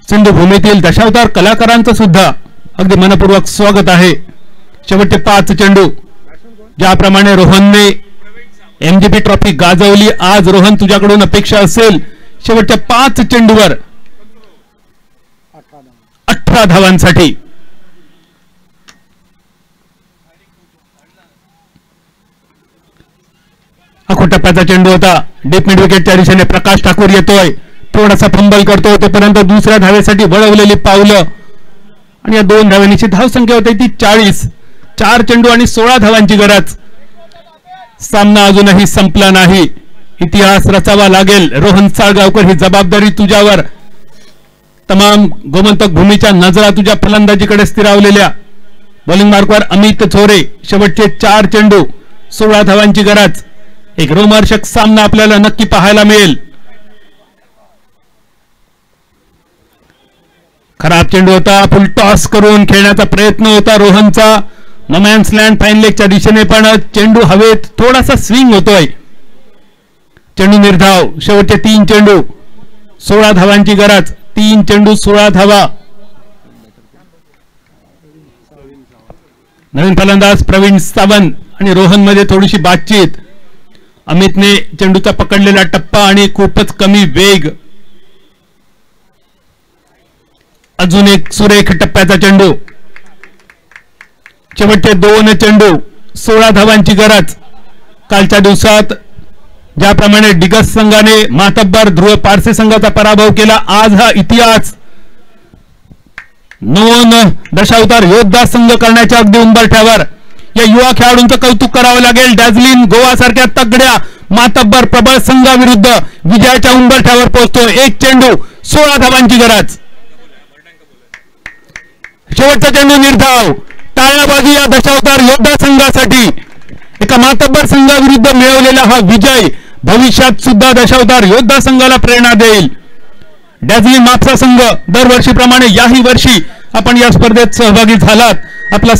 सिंधुभूमीतील दशावतार कलाकारांचं सुद्धा अगदी मनपूर्वक स्वागत आहे. शेवटचे 5 चेंडू ज्याप्रमाणे रोहनने एमजीपी ट्रॉफी गाजवली, आज रोहन तुझ्याकडून अपेक्षा असेल शेवटच्या 5 चेंडूवर 18 धावांसाठी. आखो टप्प्याचा चेंडू होता. डीप मिड विकेटच्या दिशेने प्रकाश ठाकूर येतोय, थोडासा फंबल करतो, तोपर्यंत दुसऱ्या धावेसाठी वळवलेली पावलं आणि या 2 धावांची धावसंख्या होती ती 40. 4 चेंडू आणि 16 धावांची गरज. सामना अजूनही संपला नाही. इतिहास रचावा लागेल. रोहन साळगावकर, ही जबाबदारी तुझ्यावर. तमाम गोमंतक भूमीच्या नजरा तुझ्या फलंदाजीकडे स्थिरावलेल्या. बॉलिंग मार्कवर अमित झोरे. शेवटचे 4 चेंडू 16 धावांची गरज. एक रोमहर्षक सामना आपल्याला नक्की पाहायला मिळेल. खराब चेंडू होता. फुल टॉस करून खेळण्याचा प्रयत्न होता रोहनचा. नोमॅन्स लँड फाईन लेगच्या दिशेने पण चेंडू हवेत थोडासा स्विंग होतोय. चेंडू निर्धाव. शेवटचे 3 चेंडू 16 धावांची गरज. 3 चेंडू 16 धावा. नवीन फलंदाज प्रवीण सावंत आणि रोहन मध्ये थोडीशी बातचीत. अमितने चेंडूचा पकडलेला टप्पा आणि खूपच कमी वेग. अजून एक सुरेख टप्प्याचा चेंडू. शेवटचे 2 चेंडू 16 धावांची गरज. कालच्या दिवसात ज्याप्रमाणे डिगस संघाने मातब्बर ध्रुव पारसे संघाचा पराभव केला, आज हा इतिहास नोन दशावतार योद्धा संघ करण्याच्या अगदी उंबरठ्यावर. या युवा खेळाडूंचं कौतुक करावं लागेल. डॅझलिन गोवा सारख्या तगड्या मातब्बर प्रबळ संघाविरुद्ध विजयाच्या उंबरठ्यावर पोहोचतो. 1 चेंडू 16 धावांची गरज. शेवटचा चेंडू निर्धाव. टाळ्याबाजी या दशावतार योद्धा संघासाठी. एका मातब्बर संघाविरुद्ध मिळवलेला हा विजय भविष्यात सुद्धा दशावतार योद्धा संघाला प्रेरणा देईल. डॅझलिन मापसा संघ दरवर्षीप्रमाणे याही वर्षी आपण या स्पर्धेत सहभागी झालात. आपला